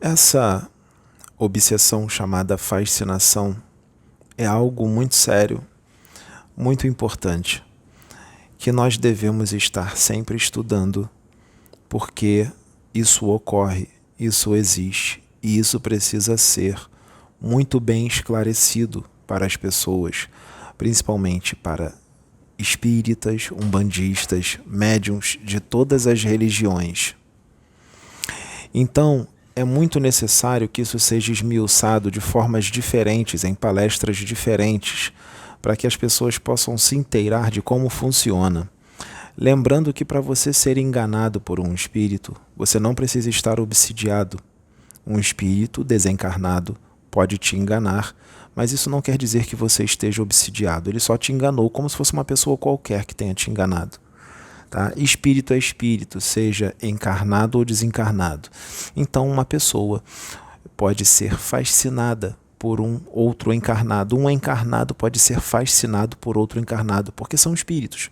Essa obsessão chamada fascinação é algo muito sério, muito importante, que nós devemos estar sempre estudando, porque isso ocorre, isso existe e isso precisa ser muito bem esclarecido para as pessoas, principalmente para espíritas, umbandistas, médiuns de todas as religiões. Então, é muito necessário que isso seja esmiuçado de formas diferentes, em palestras diferentes, para que as pessoas possam se inteirar de como funciona. Lembrando que para você ser enganado por um espírito, você não precisa estar obsidiado. Um espírito desencarnado pode te enganar, mas isso não quer dizer que você esteja obsidiado. Ele só te enganou como se fosse uma pessoa qualquer que tenha te enganado. Tá? Espírito é espírito, seja encarnado ou desencarnado. Então uma pessoa pode ser fascinada por um outro encarnado. Um encarnado pode ser fascinado por outro encarnado, porque são espíritos.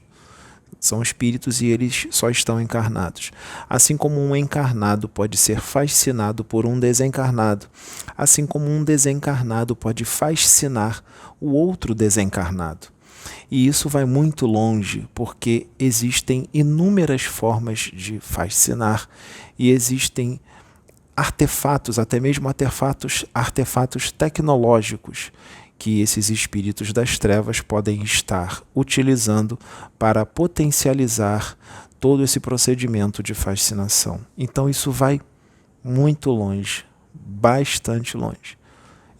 São espíritos e eles só estão encarnados. Assim como um encarnado pode ser fascinado por um desencarnado. Assim como um desencarnado pode fascinar o outro desencarnado. E isso vai muito longe, porque existem inúmeras formas de fascinar e existem artefatos, até mesmo artefatos tecnológicos, que esses espíritos das trevas podem estar utilizando para potencializar todo esse procedimento de fascinação. Então isso vai muito longe, bastante longe.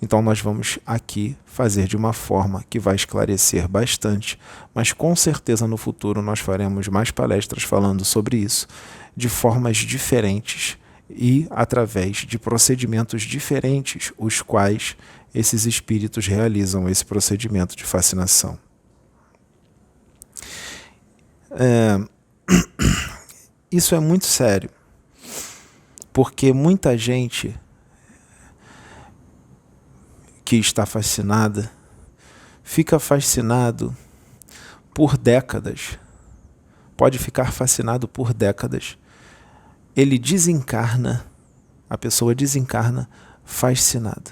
Então nós vamos aqui fazer de uma forma que vai esclarecer bastante, mas com certeza no futuro nós faremos mais palestras falando sobre isso, de formas diferentes e através de procedimentos diferentes, os quais esses espíritos realizam esse procedimento de fascinação. Isso é muito sério, porque muita gente que está fascinada fica fascinado por décadas, pode ficar fascinado por décadas. Ele desencarna, a pessoa desencarna fascinada,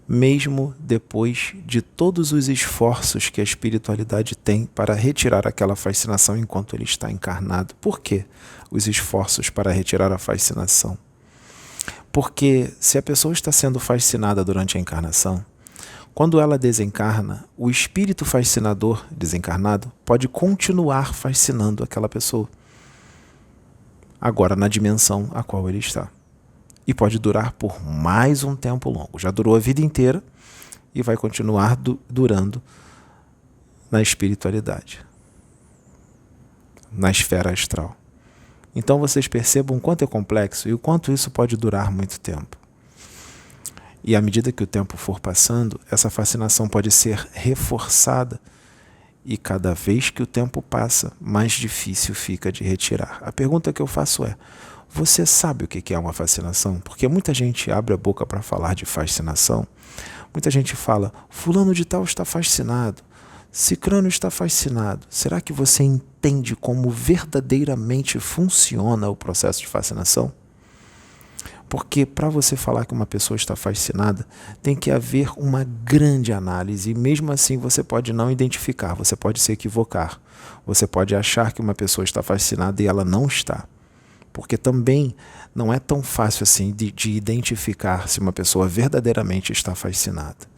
mesmo depois de todos os esforços que a espiritualidade tem para retirar aquela fascinação enquanto ele está encarnado. Por quê os esforços para retirar a fascinação? Porque se a pessoa está sendo fascinada durante a encarnação, quando ela desencarna, o espírito fascinador desencarnado pode continuar fascinando aquela pessoa, agora na dimensão a qual ele está. E pode durar por mais um tempo longo. Já durou a vida inteira e vai continuar durando na espiritualidade, na esfera astral. Então vocês percebam o quanto é complexo e o quanto isso pode durar muito tempo. E à medida que o tempo for passando, essa fascinação pode ser reforçada e cada vez que o tempo passa, mais difícil fica de retirar. A pergunta que eu faço é: você sabe o que é uma fascinação? Porque muita gente abre a boca para falar de fascinação. Muita gente fala, fulano de tal está fascinado, cicrano está fascinado. Será que você entende como verdadeiramente funciona o processo de fascinação? Porque para você falar que uma pessoa está fascinada, tem que haver uma grande análise, e mesmo assim você pode não identificar, você pode se equivocar. Você pode achar que uma pessoa está fascinada e ela não está. Porque também não é tão fácil assim de identificar se uma pessoa verdadeiramente está fascinada.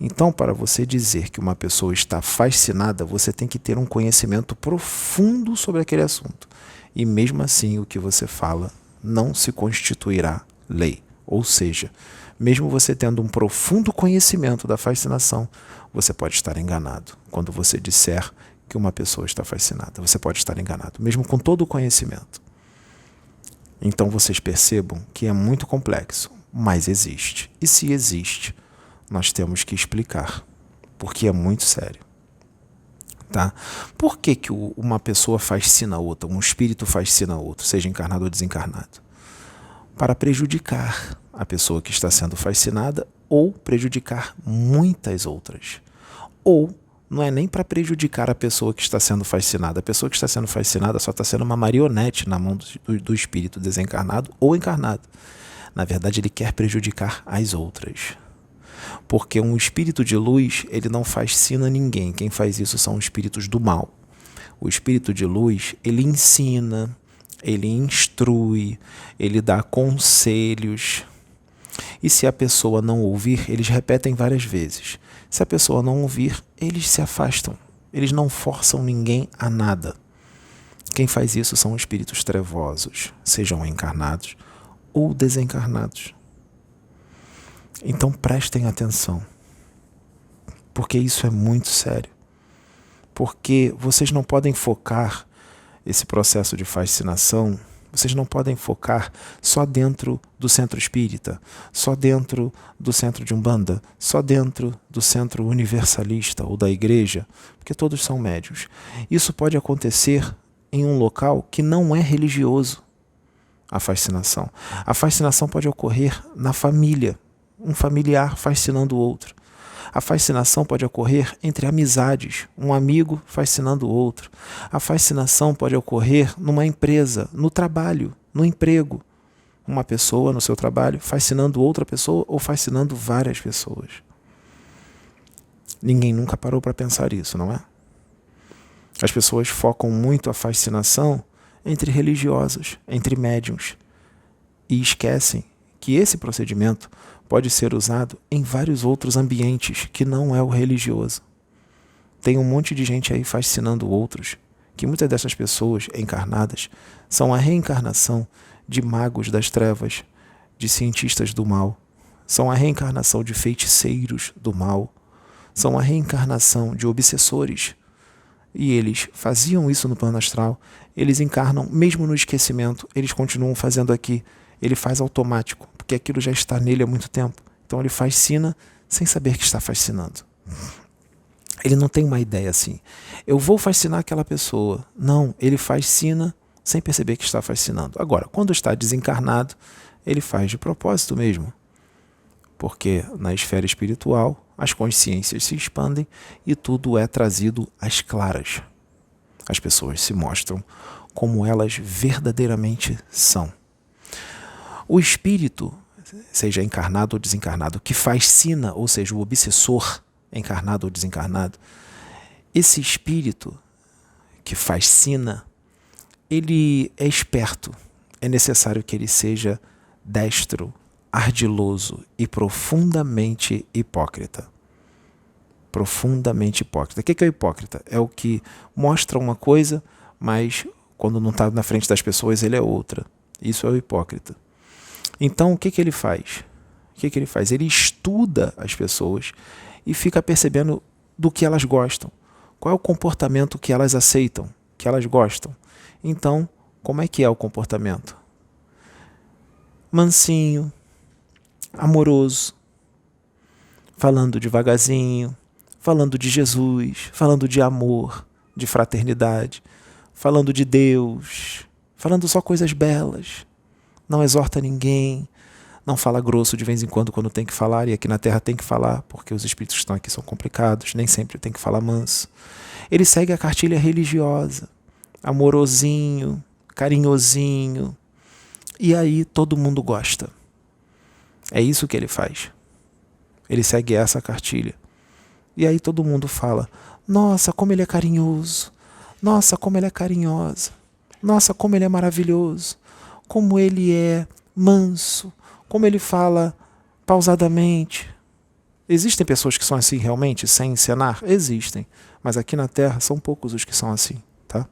Então, para você dizer que uma pessoa está fascinada, você tem que ter um conhecimento profundo sobre aquele assunto. E mesmo assim, o que você fala não se constituirá lei. Ou seja, mesmo você tendo um profundo conhecimento da fascinação, você pode estar enganado. Quando você disser que uma pessoa está fascinada, você pode estar enganado, mesmo com todo o conhecimento. Então vocês percebam que é muito complexo, mas existe. E se existe, nós temos que explicar, porque é muito sério. Tá? Por que uma pessoa fascina a outra, um espírito fascina a outro, seja encarnado ou desencarnado? Para prejudicar a pessoa que está sendo fascinada ou prejudicar muitas outras. Ou não é nem para prejudicar a pessoa que está sendo fascinada. A pessoa que está sendo fascinada só está sendo uma marionete na mão do espírito desencarnado ou encarnado. Na verdade, ele quer prejudicar as outras. Porque um espírito de luz, ele não fascina ninguém. Quem faz isso são os espíritos do mal. O espírito de luz, ele ensina, ele instrui, ele dá conselhos. E se a pessoa não ouvir, eles repetem várias vezes. Se a pessoa não ouvir, eles se afastam. Eles não forçam ninguém a nada. Quem faz isso são espíritos trevosos, sejam encarnados ou desencarnados. Então prestem atenção, porque isso é muito sério. Porque vocês não podem focar esse processo de fascinação, vocês não podem focar só dentro do centro espírita, só dentro do centro de Umbanda, só dentro do centro universalista ou da igreja, porque todos são médiuns. Isso pode acontecer em um local que não é religioso, a fascinação. A fascinação pode ocorrer na família, um familiar fascinando o outro. A fascinação pode ocorrer entre amizades, um amigo fascinando o outro. A fascinação pode ocorrer numa empresa, no trabalho, no emprego. Uma pessoa no seu trabalho fascinando outra pessoa ou fascinando várias pessoas. Ninguém nunca parou para pensar isso, não é? As pessoas focam muito a fascinação entre religiosos, entre médiuns, e esquecem que esse procedimento pode ser usado em vários outros ambientes que não é o religioso. Tem um monte de gente aí fascinando outros, que muitas dessas pessoas encarnadas são a reencarnação de magos das trevas, de cientistas do mal, são a reencarnação de feiticeiros do mal, são a reencarnação de obsessores. E eles faziam isso no plano astral, eles encarnam mesmo no esquecimento, eles continuam fazendo aqui. Ele faz automático, porque aquilo já está nele há muito tempo. Então ele fascina sem saber que está fascinando. Ele não tem uma ideia assim, eu vou fascinar aquela pessoa. Não, ele fascina sem perceber que está fascinando. Agora, quando está desencarnado, ele faz de propósito mesmo. Porque na esfera espiritual, as consciências se expandem e tudo é trazido às claras. As pessoas se mostram como elas verdadeiramente são. O espírito, seja encarnado ou desencarnado, que fascina, ou seja, o obsessor, encarnado ou desencarnado, esse espírito que fascina, ele é esperto. É necessário que ele seja destro, ardiloso e profundamente hipócrita. Profundamente hipócrita. O que é o hipócrita? É o que mostra uma coisa, mas quando não está na frente das pessoas ele é outra. Isso é o hipócrita. Então, o que ele faz? Ele estuda as pessoas e fica percebendo do que elas gostam. Qual é o comportamento que elas aceitam, que elas gostam. Então, como é que é o comportamento? Mansinho, amoroso, falando devagarzinho, falando de Jesus, falando de amor, de fraternidade, falando de Deus, falando só coisas belas. Não exorta ninguém, não fala grosso de vez em quando tem que falar, e aqui na Terra tem que falar, porque os espíritos que estão aqui são complicados, nem sempre tem que falar manso. Ele segue a cartilha religiosa, amorosinho, carinhosinho, e aí todo mundo gosta. É isso que ele faz. Ele segue essa cartilha. E aí todo mundo fala, nossa, como ele é carinhoso, nossa, como ele é carinhosa, nossa, como ele é maravilhoso, como ele é manso, como ele fala pausadamente. Existem pessoas que são assim realmente, sem encenar? Existem. Mas aqui na Terra são poucos os que são assim, tá?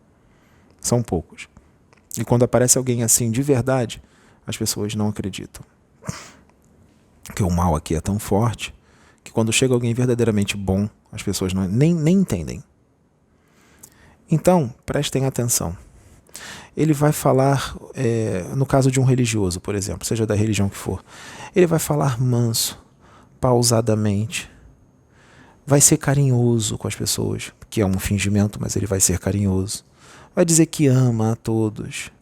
São poucos. E quando aparece alguém assim de verdade, as pessoas não acreditam. Porque o mal aqui é tão forte que quando chega alguém verdadeiramente bom, as pessoas nem entendem. Então, prestem atenção. Ele vai falar, no caso de um religioso, por exemplo, seja da religião que for, ele vai falar manso, pausadamente, vai ser carinhoso com as pessoas, que é um fingimento, mas ele vai ser carinhoso, vai dizer que ama a todos,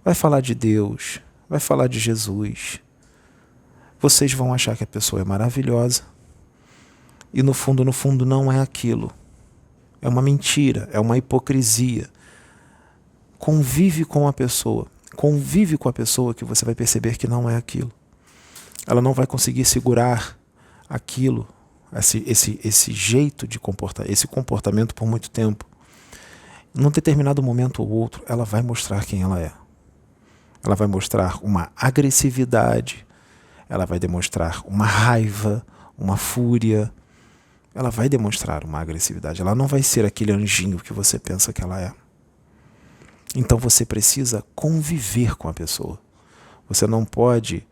vai falar de Deus, vai falar de Jesus. Vocês vão achar que a pessoa é maravilhosa e no fundo não é aquilo. É uma mentira, é uma hipocrisia. Convive com a pessoa que você vai perceber que não é aquilo. Ela não vai conseguir segurar aquilo, esse jeito de comportar, esse comportamento por muito tempo. Num determinado momento ou outro, ela vai mostrar quem ela é. Ela vai mostrar uma agressividade, ela vai demonstrar uma raiva, uma fúria. Ela vai demonstrar uma agressividade. Ela não vai ser aquele anjinho que você pensa que ela é. Então você precisa conviver com a pessoa. Você não pode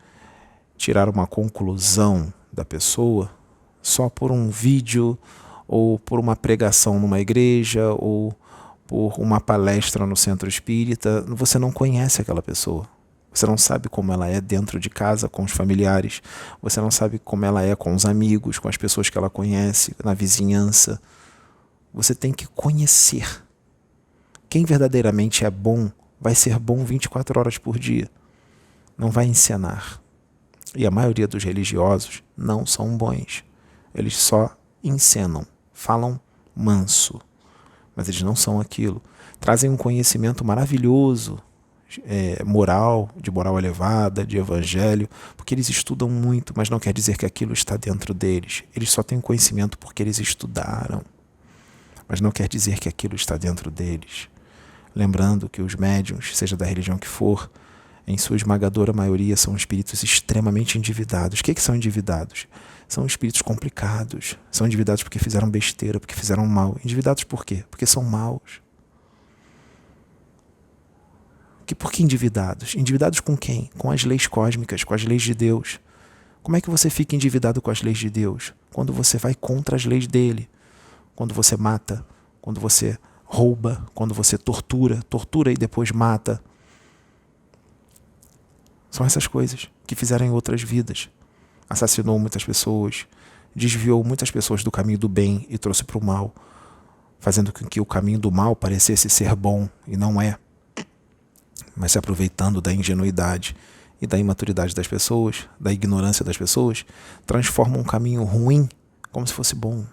tirar uma conclusão da pessoa só por um vídeo, ou por uma pregação numa igreja, ou por uma palestra no centro espírita. Você não conhece aquela pessoa. Você não sabe como ela é dentro de casa, com os familiares. Você não sabe como ela é com os amigos, com as pessoas que ela conhece, na vizinhança. Você tem que conhecer. Quem verdadeiramente é bom, vai ser bom 24 horas por dia. Não vai encenar. E a maioria dos religiosos não são bons. Eles só encenam, falam manso. Mas eles não são aquilo. Trazem um conhecimento maravilhoso, moral, de moral elevada, de evangelho, porque eles estudam muito, mas não quer dizer que aquilo está dentro deles. Eles só têm conhecimento porque eles estudaram, mas não quer dizer que aquilo está dentro deles. Lembrando que os médiuns, seja da religião que for, em sua esmagadora maioria são espíritos extremamente endividados. O que são endividados? São espíritos complicados. São endividados porque fizeram besteira, porque fizeram mal. Endividados por quê? Porque são maus. Por que endividados? Endividados com quem? Com as leis cósmicas, com as leis de Deus. Como é que você fica endividado com as leis de Deus? Quando você vai contra as leis dele. Quando você mata, quando você rouba, quando você tortura e depois mata. São essas coisas que fizeram em outras vidas. Assassinou muitas pessoas, desviou muitas pessoas do caminho do bem e trouxe para o mal, fazendo com que o caminho do mal parecesse ser bom e não é. Mas se aproveitando da ingenuidade e da imaturidade das pessoas, da ignorância das pessoas, transformam um caminho ruim como se fosse bom.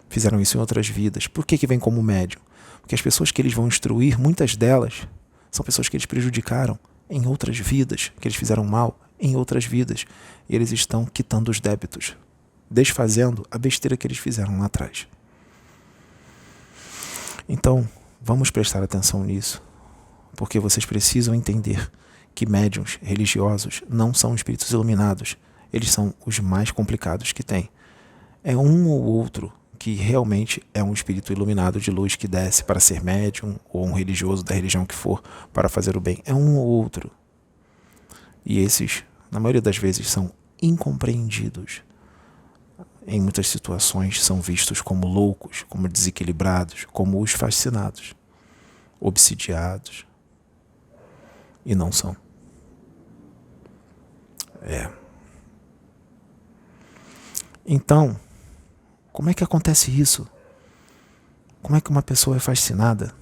Fizeram isso em outras vidas. Por que vem como médium? Porque as pessoas que eles vão instruir, muitas delas, são pessoas que eles prejudicaram em outras vidas, que eles fizeram mal em outras vidas. E eles estão quitando os débitos, desfazendo a besteira que eles fizeram lá atrás. Então, vamos prestar atenção nisso, porque vocês precisam entender que médiuns religiosos não são espíritos iluminados. Eles são os mais complicados que tem. É um ou outro que realmente é um espírito iluminado de luz que desce para ser médium, ou um religioso da religião que for, para fazer o bem. É um ou outro. E esses, na maioria das vezes, são incompreendidos. Em muitas situações são vistos como loucos, como desequilibrados, como os fascinados, obsidiados. E não são. Então, como é que acontece isso? Como é que uma pessoa é fascinada?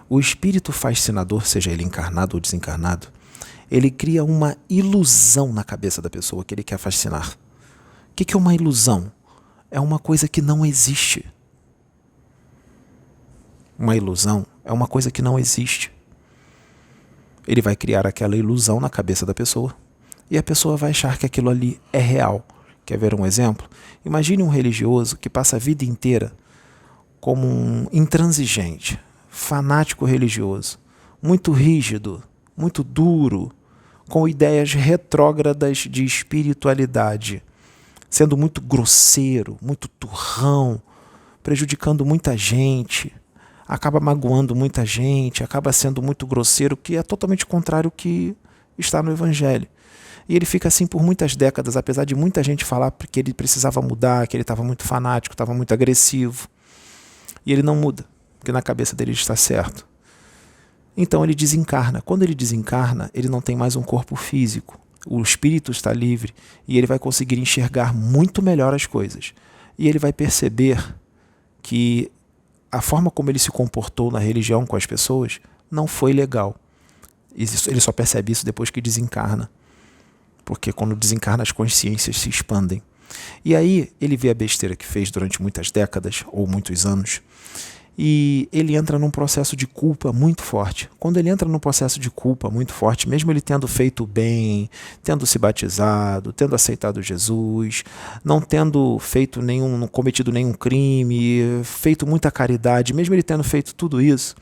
O espírito fascinador, seja ele encarnado ou desencarnado, ele cria uma ilusão na cabeça da pessoa que ele quer fascinar. O que é uma ilusão? É uma coisa que não existe. Uma ilusão é uma coisa que não existe. Ele vai criar aquela ilusão na cabeça da pessoa e a pessoa vai achar que aquilo ali é real. Quer ver um exemplo? Imagine um religioso que passa a vida inteira como um intransigente, fanático religioso, muito rígido, muito duro, com ideias retrógradas de espiritualidade, sendo muito grosseiro, muito turrão, prejudicando muita gente, acaba magoando muita gente, acaba sendo muito grosseiro, que é totalmente contrário ao que está no Evangelho. E ele fica assim por muitas décadas, apesar de muita gente falar que ele precisava mudar, que ele estava muito fanático, estava muito agressivo. E ele não muda, porque na cabeça dele está certo. Então ele desencarna. Quando ele desencarna, ele não tem mais um corpo físico. O espírito está livre e ele vai conseguir enxergar muito melhor as coisas. E ele vai perceber que a forma como ele se comportou na religião com as pessoas não foi legal. Ele só percebe isso depois que desencarna. Porque quando desencarna as consciências se expandem. E aí ele vê a besteira que fez durante muitas décadas ou muitos anos E ele entra num processo de culpa muito forte. Quando ele entra num processo de culpa muito forte, mesmo ele tendo feito bem, tendo se batizado, tendo aceitado Jesus, não tendo feito não cometido nenhum crime, feito muita caridade, mesmo ele tendo feito tudo isso,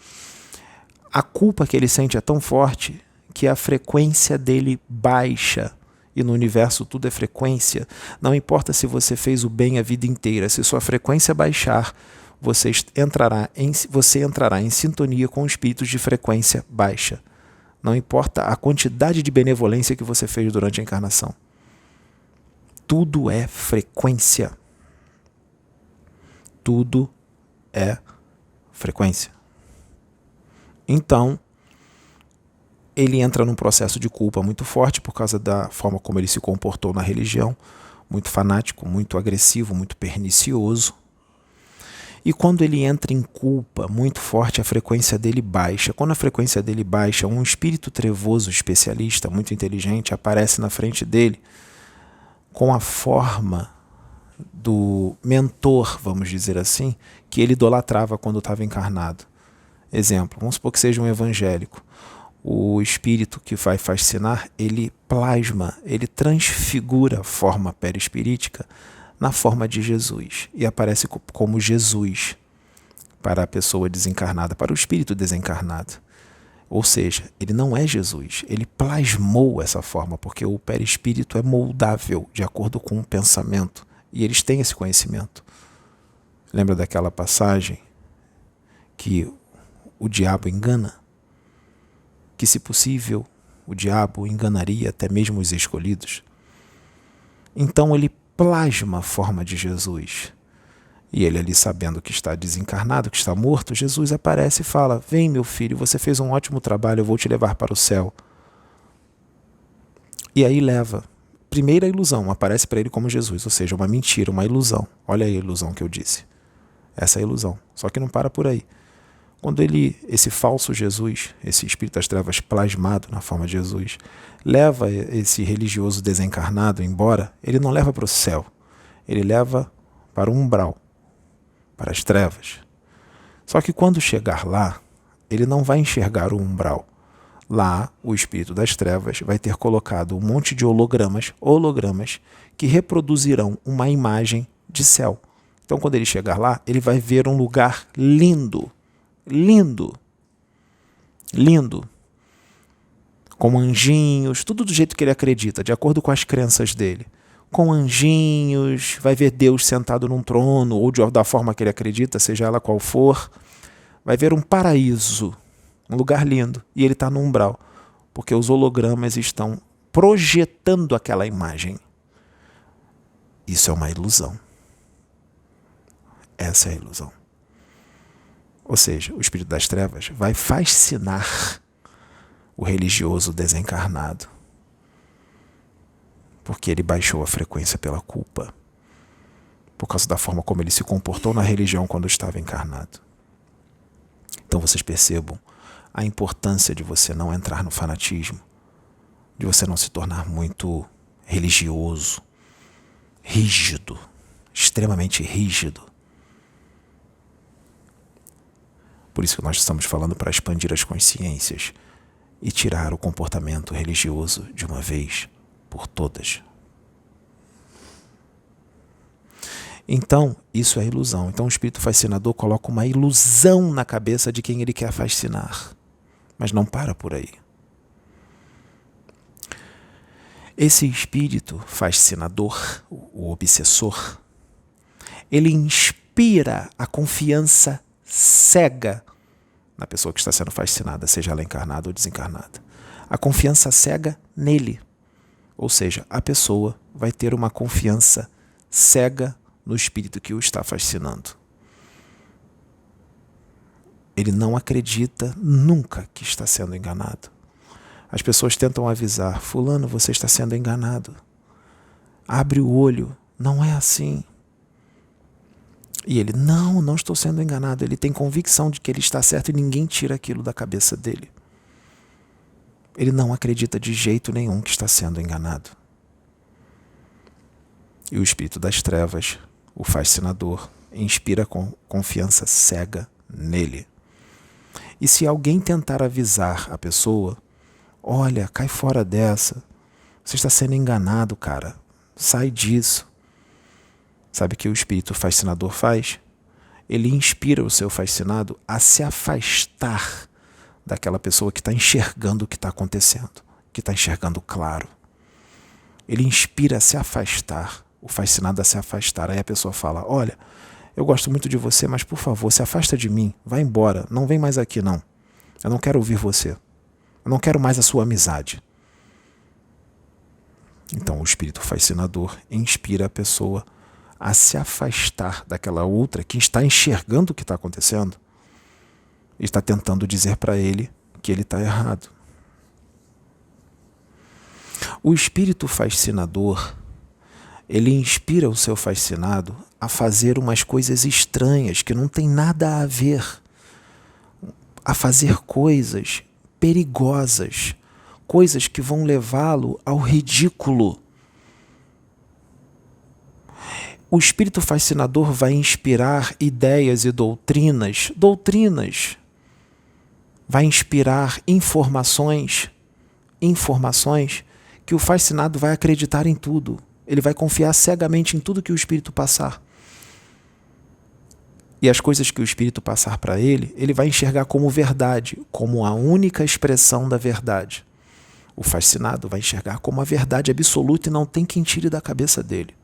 a culpa que ele sente é tão forte que a frequência dele baixa. E no universo tudo é frequência. Não importa se você fez o bem a vida inteira, se sua frequência baixar, você entrará em sintonia com espíritos de frequência baixa. Não importa a quantidade de benevolência que você fez durante a encarnação. Tudo é frequência. Tudo é frequência. Então, ele entra num processo de culpa muito forte por causa da forma como ele se comportou na religião, muito fanático, muito agressivo, muito pernicioso. E quando ele entra em culpa muito forte, a frequência dele baixa. Quando a frequência dele baixa, um espírito trevoso especialista, muito inteligente, aparece na frente dele com a forma do mentor, vamos dizer assim, que ele idolatrava quando estava encarnado. Exemplo, vamos supor que seja um evangélico. O espírito que vai fascinar, ele plasma, ele transfigura a forma perispirítica na forma de Jesus e aparece como Jesus para a pessoa desencarnada, para o espírito desencarnado. Ou seja, ele não é Jesus, ele plasmou essa forma, porque o perispírito é moldável de acordo com o pensamento e eles têm esse conhecimento. Lembra daquela passagem que o diabo engana? Que, se possível, o diabo enganaria até mesmo os escolhidos. Então ele plasma a forma de Jesus. E ele ali, sabendo que está desencarnado, que está morto, Jesus aparece e fala: vem, meu filho, você fez um ótimo trabalho, eu vou te levar para o céu. E aí leva. Primeira ilusão, aparece para ele como Jesus, ou seja, uma mentira, uma ilusão. Olha aí a ilusão que eu disse. Essa é a ilusão. Só que não para por aí. Quando esse falso Jesus, esse espírito das trevas plasmado na forma de Jesus, leva esse religioso desencarnado embora, ele não leva para o céu, ele leva para o umbral, para as trevas. Só que quando chegar lá, ele não vai enxergar o umbral. Lá, o espírito das trevas vai ter colocado um monte de hologramas que reproduzirão uma imagem de céu. Então, quando ele chegar lá, ele vai ver um lugar lindo, com anjinhos, tudo do jeito que ele acredita, de acordo com as crenças dele. Com anjinhos, vai ver Deus sentado num trono, ou da forma que ele acredita, seja ela qual for. Vai ver um paraíso, um lugar lindo, e ele está no umbral, porque os hologramas estão projetando aquela imagem. Isso é uma ilusão. Essa é a ilusão. Ou seja, o espírito das trevas vai fascinar o religioso desencarnado, porque ele baixou a frequência pela culpa, por causa da forma como ele se comportou na religião quando estava encarnado. Então vocês percebam a importância de você não entrar no fanatismo, de você não se tornar muito religioso, rígido, extremamente rígido. Por isso que nós estamos falando para expandir as consciências e tirar o comportamento religioso de uma vez por todas. Então, isso é ilusão. Então, o espírito fascinador coloca uma ilusão na cabeça de quem ele quer fascinar. Mas não para por aí. Esse espírito fascinador, o obsessor, ele inspira a confiança cega na pessoa que está sendo fascinada, seja ela encarnada ou desencarnada. A confiança cega nele. Ou seja, a pessoa vai ter uma confiança cega no espírito que o está fascinando. Ele não acredita nunca que está sendo enganado. As pessoas tentam avisar: fulano, você está sendo enganado. Abre o olho, não é assim. E ele: não estou sendo enganado. Ele tem convicção de que ele está certo e ninguém tira aquilo da cabeça dele. Ele não acredita de jeito nenhum que está sendo enganado. E o espírito das trevas, o fascinador, inspira confiança cega nele. E se alguém tentar avisar a pessoa, olha, cai fora dessa, você está sendo enganado, cara, sai disso. Sabe o que o espírito fascinador faz? Ele inspira o seu fascinado a se afastar daquela pessoa que está enxergando o que está acontecendo, que está enxergando claro. Ele inspira a se afastar, o fascinado a se afastar. Aí a pessoa fala, olha, eu gosto muito de você, mas por favor, se afasta de mim, vai embora, não vem mais aqui não. Eu não quero ouvir você, eu não quero mais a sua amizade. Então o espírito fascinador inspira a pessoa a se afastar daquela outra que está enxergando o que está acontecendo e está tentando dizer para ele que ele está errado. O espírito fascinador, ele inspira o seu fascinado a fazer umas coisas estranhas que não tem nada a ver, a fazer coisas perigosas, coisas que vão levá-lo ao ridículo. O espírito fascinador vai inspirar ideias e doutrinas, vai inspirar informações que o fascinado vai acreditar em tudo. Ele vai confiar cegamente em tudo que o espírito passar. E as coisas que o espírito passar para ele, ele vai enxergar como verdade, como a única expressão da verdade. O fascinado vai enxergar como a verdade absoluta e não tem quem tire da cabeça dele.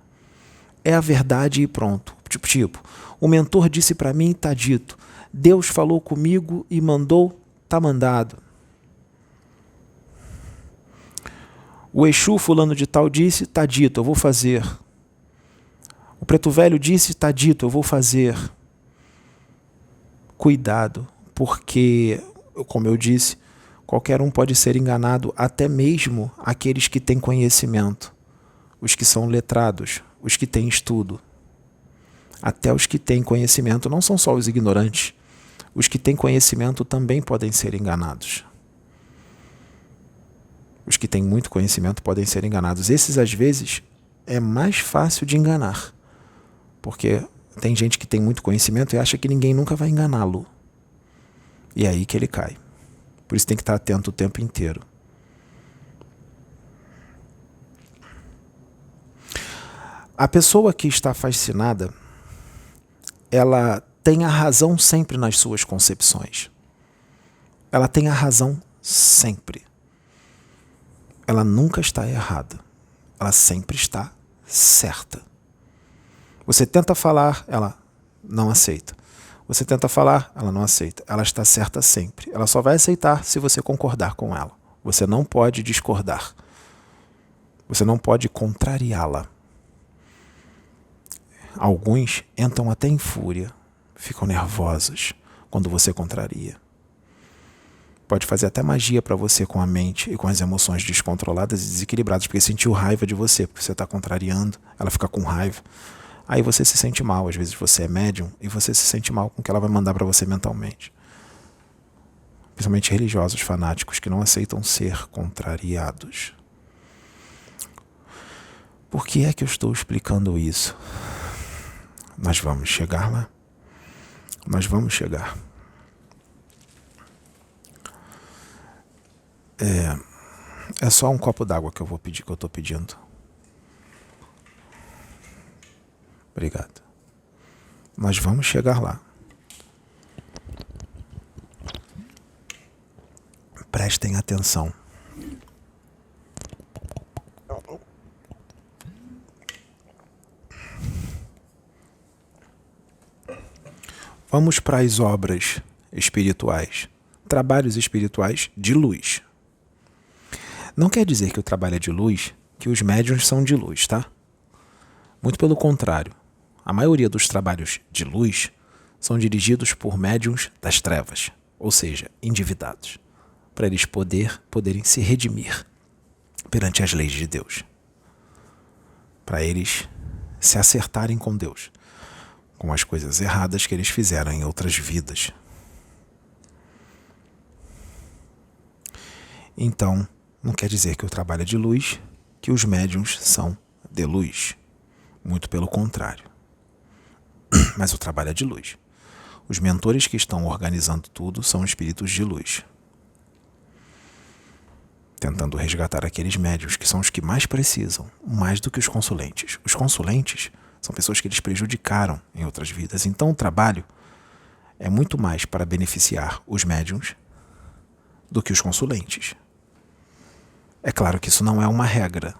É a verdade e pronto. Tipo, o mentor disse para mim, está dito. Deus falou comigo e mandou, está mandado. O Exu fulano de tal disse, está dito, eu vou fazer. O preto velho disse, está dito, eu vou fazer. Cuidado, porque, como eu disse, qualquer um pode ser enganado, até mesmo aqueles que têm conhecimento, os que são letrados, os que têm estudo. Até os que têm conhecimento, não são só os ignorantes, os que têm conhecimento também podem ser enganados. Os que têm muito conhecimento podem ser enganados. Esses, às vezes, é mais fácil de enganar, porque tem gente que tem muito conhecimento e acha que ninguém nunca vai enganá-lo. E é aí que ele cai. Por isso tem que estar atento o tempo inteiro. A pessoa que está fascinada, ela tem a razão sempre nas suas concepções. Ela tem a razão sempre. Ela nunca está errada. Ela sempre está certa. Você tenta falar, ela não aceita. Você tenta falar, ela não aceita. Ela está certa sempre. Ela só vai aceitar se você concordar com ela. Você não pode discordar. Você não pode contrariá-la. Alguns entram até em fúria, ficam nervosos quando você contraria. Pode fazer até magia para você com a mente e com as emoções descontroladas e desequilibradas, porque sentiu raiva de você, porque você está contrariando, ela fica com raiva. Aí você se sente mal, às vezes você é médium e você se sente mal com o que ela vai mandar para você mentalmente. Principalmente religiosos fanáticos que não aceitam ser contrariados. Por que é que eu estou explicando isso? Nós vamos chegar lá. Nós vamos chegar. É só um copo d'água que eu vou pedir, que eu estou pedindo. Obrigado. Nós vamos chegar lá. Prestem atenção. Vamos para as obras espirituais. Trabalhos espirituais de luz. Não quer dizer que o trabalho é de luz, que os médiuns são de luz, tá? Muito pelo contrário. A maioria dos trabalhos de luz são dirigidos por médiuns das trevas, ou seja, endividados, para eles poderem se redimir perante as leis de Deus, para eles se acertarem com Deus, com as coisas erradas que eles fizeram em outras vidas. Então, não quer dizer que o trabalho é de luz, que os médiuns são de luz. Muito pelo contrário. Mas o trabalho é de luz. Os mentores que estão organizando tudo são espíritos de luz, tentando resgatar aqueles médiuns que são os que mais precisam, mais do que os consulentes. Os consulentes são pessoas que eles prejudicaram em outras vidas. Então o trabalho é muito mais para beneficiar os médiuns do que os consulentes. É claro que isso não é uma regra,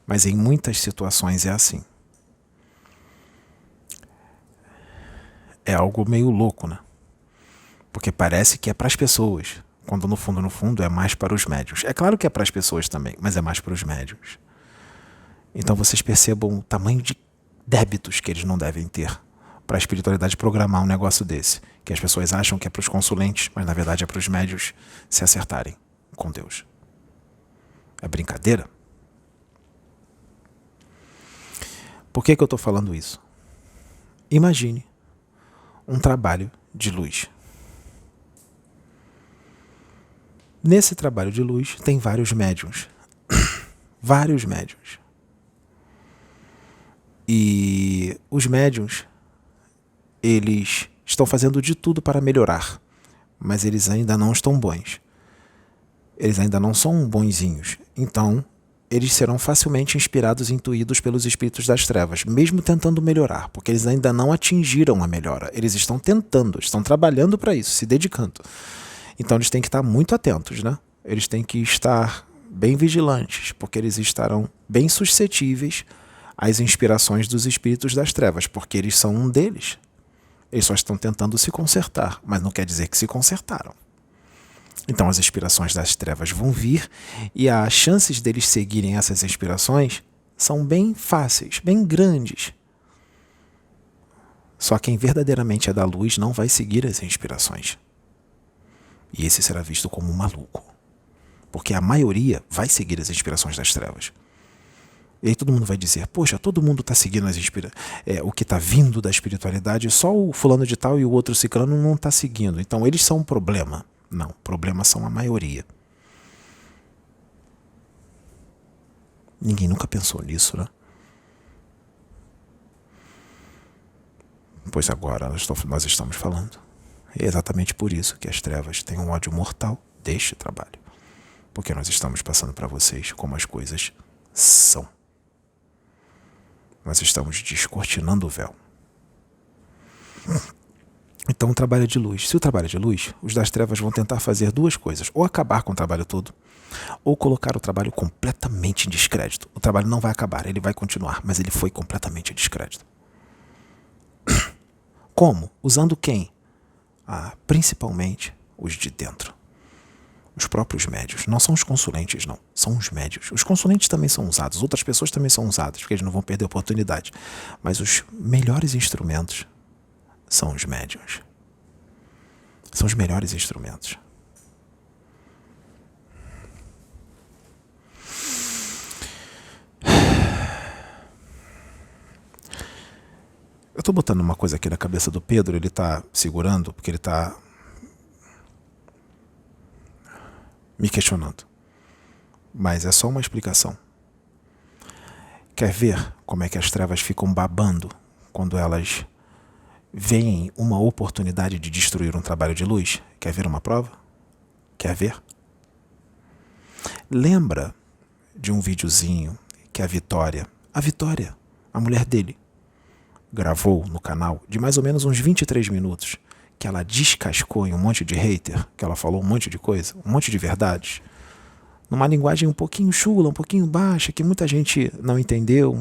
mas em muitas situações é assim. É algo meio louco, né? Porque parece que é para as pessoas, quando no fundo é mais para os médiuns. É claro que é para as pessoas também, mas é mais para os médiuns. Então vocês percebam o tamanho de débitos que eles não devem ter para a espiritualidade programar um negócio desse, que as pessoas acham que é para os consulentes, mas na verdade é para os médiuns se acertarem com Deus. É brincadeira? Por que eu estou falando isso? Imagine um trabalho de luz. Nesse trabalho de luz tem vários médiuns. Vários médiuns. E os médiuns, eles estão fazendo de tudo para melhorar, mas eles ainda não estão bons. Eles ainda não são bonzinhos. Então, eles serão facilmente inspirados e intuídos pelos espíritos das trevas, mesmo tentando melhorar, porque eles ainda não atingiram a melhora. Eles estão tentando, estão trabalhando para isso, se dedicando. Então eles têm que estar muito atentos, né? Eles têm que estar bem vigilantes, porque eles estarão bem suscetíveis às inspirações dos espíritos das trevas, porque eles são um deles. Eles só estão tentando se consertar, mas não quer dizer que se consertaram. Então as inspirações das trevas vão vir e as chances deles seguirem essas inspirações são bem fáceis, bem grandes. Só quem verdadeiramente é da luz não vai seguir as inspirações. E esse será visto como um maluco. Porque a maioria vai seguir as inspirações das trevas. E aí todo mundo vai dizer, poxa, todo mundo está seguindo o que está vindo da espiritualidade, só o fulano de tal e o outro ciclano não está seguindo. Então eles são um problema. Não, problemas são a maioria. Ninguém nunca pensou nisso, né? Pois agora nós estamos falando. É exatamente por isso que as trevas têm um ódio mortal deste trabalho. Porque nós estamos passando para vocês como as coisas são. Nós estamos descortinando o véu. Então o trabalho é de luz. Se o trabalho é de luz, os das trevas vão tentar fazer duas coisas. Ou acabar com o trabalho todo, ou colocar o trabalho completamente em descrédito. O trabalho não vai acabar, ele vai continuar, mas ele foi completamente em descrédito. Como? Usando quem? Principalmente os de dentro. Os próprios médios. Não são os consulentes, não. São os médios. Os consulentes também são usados. Outras pessoas também são usadas, porque eles não vão perder a oportunidade. Mas os melhores instrumentos são os médiuns. São os melhores instrumentos. Eu estou botando uma coisa aqui na cabeça do Pedro, ele está segurando, porque ele está me questionando. Mas é só uma explicação. Quer ver como é que as trevas ficam babando quando elas veem uma oportunidade de destruir um trabalho de luz? Quer ver uma prova? Quer ver? Lembra de um videozinho que a Vitória, a mulher dele, gravou no canal de mais ou menos uns 23 minutos, que ela descascou em um monte de hater, que ela falou um monte de coisa, um monte de verdades, numa linguagem um pouquinho chula, um pouquinho baixa, que muita gente não entendeu,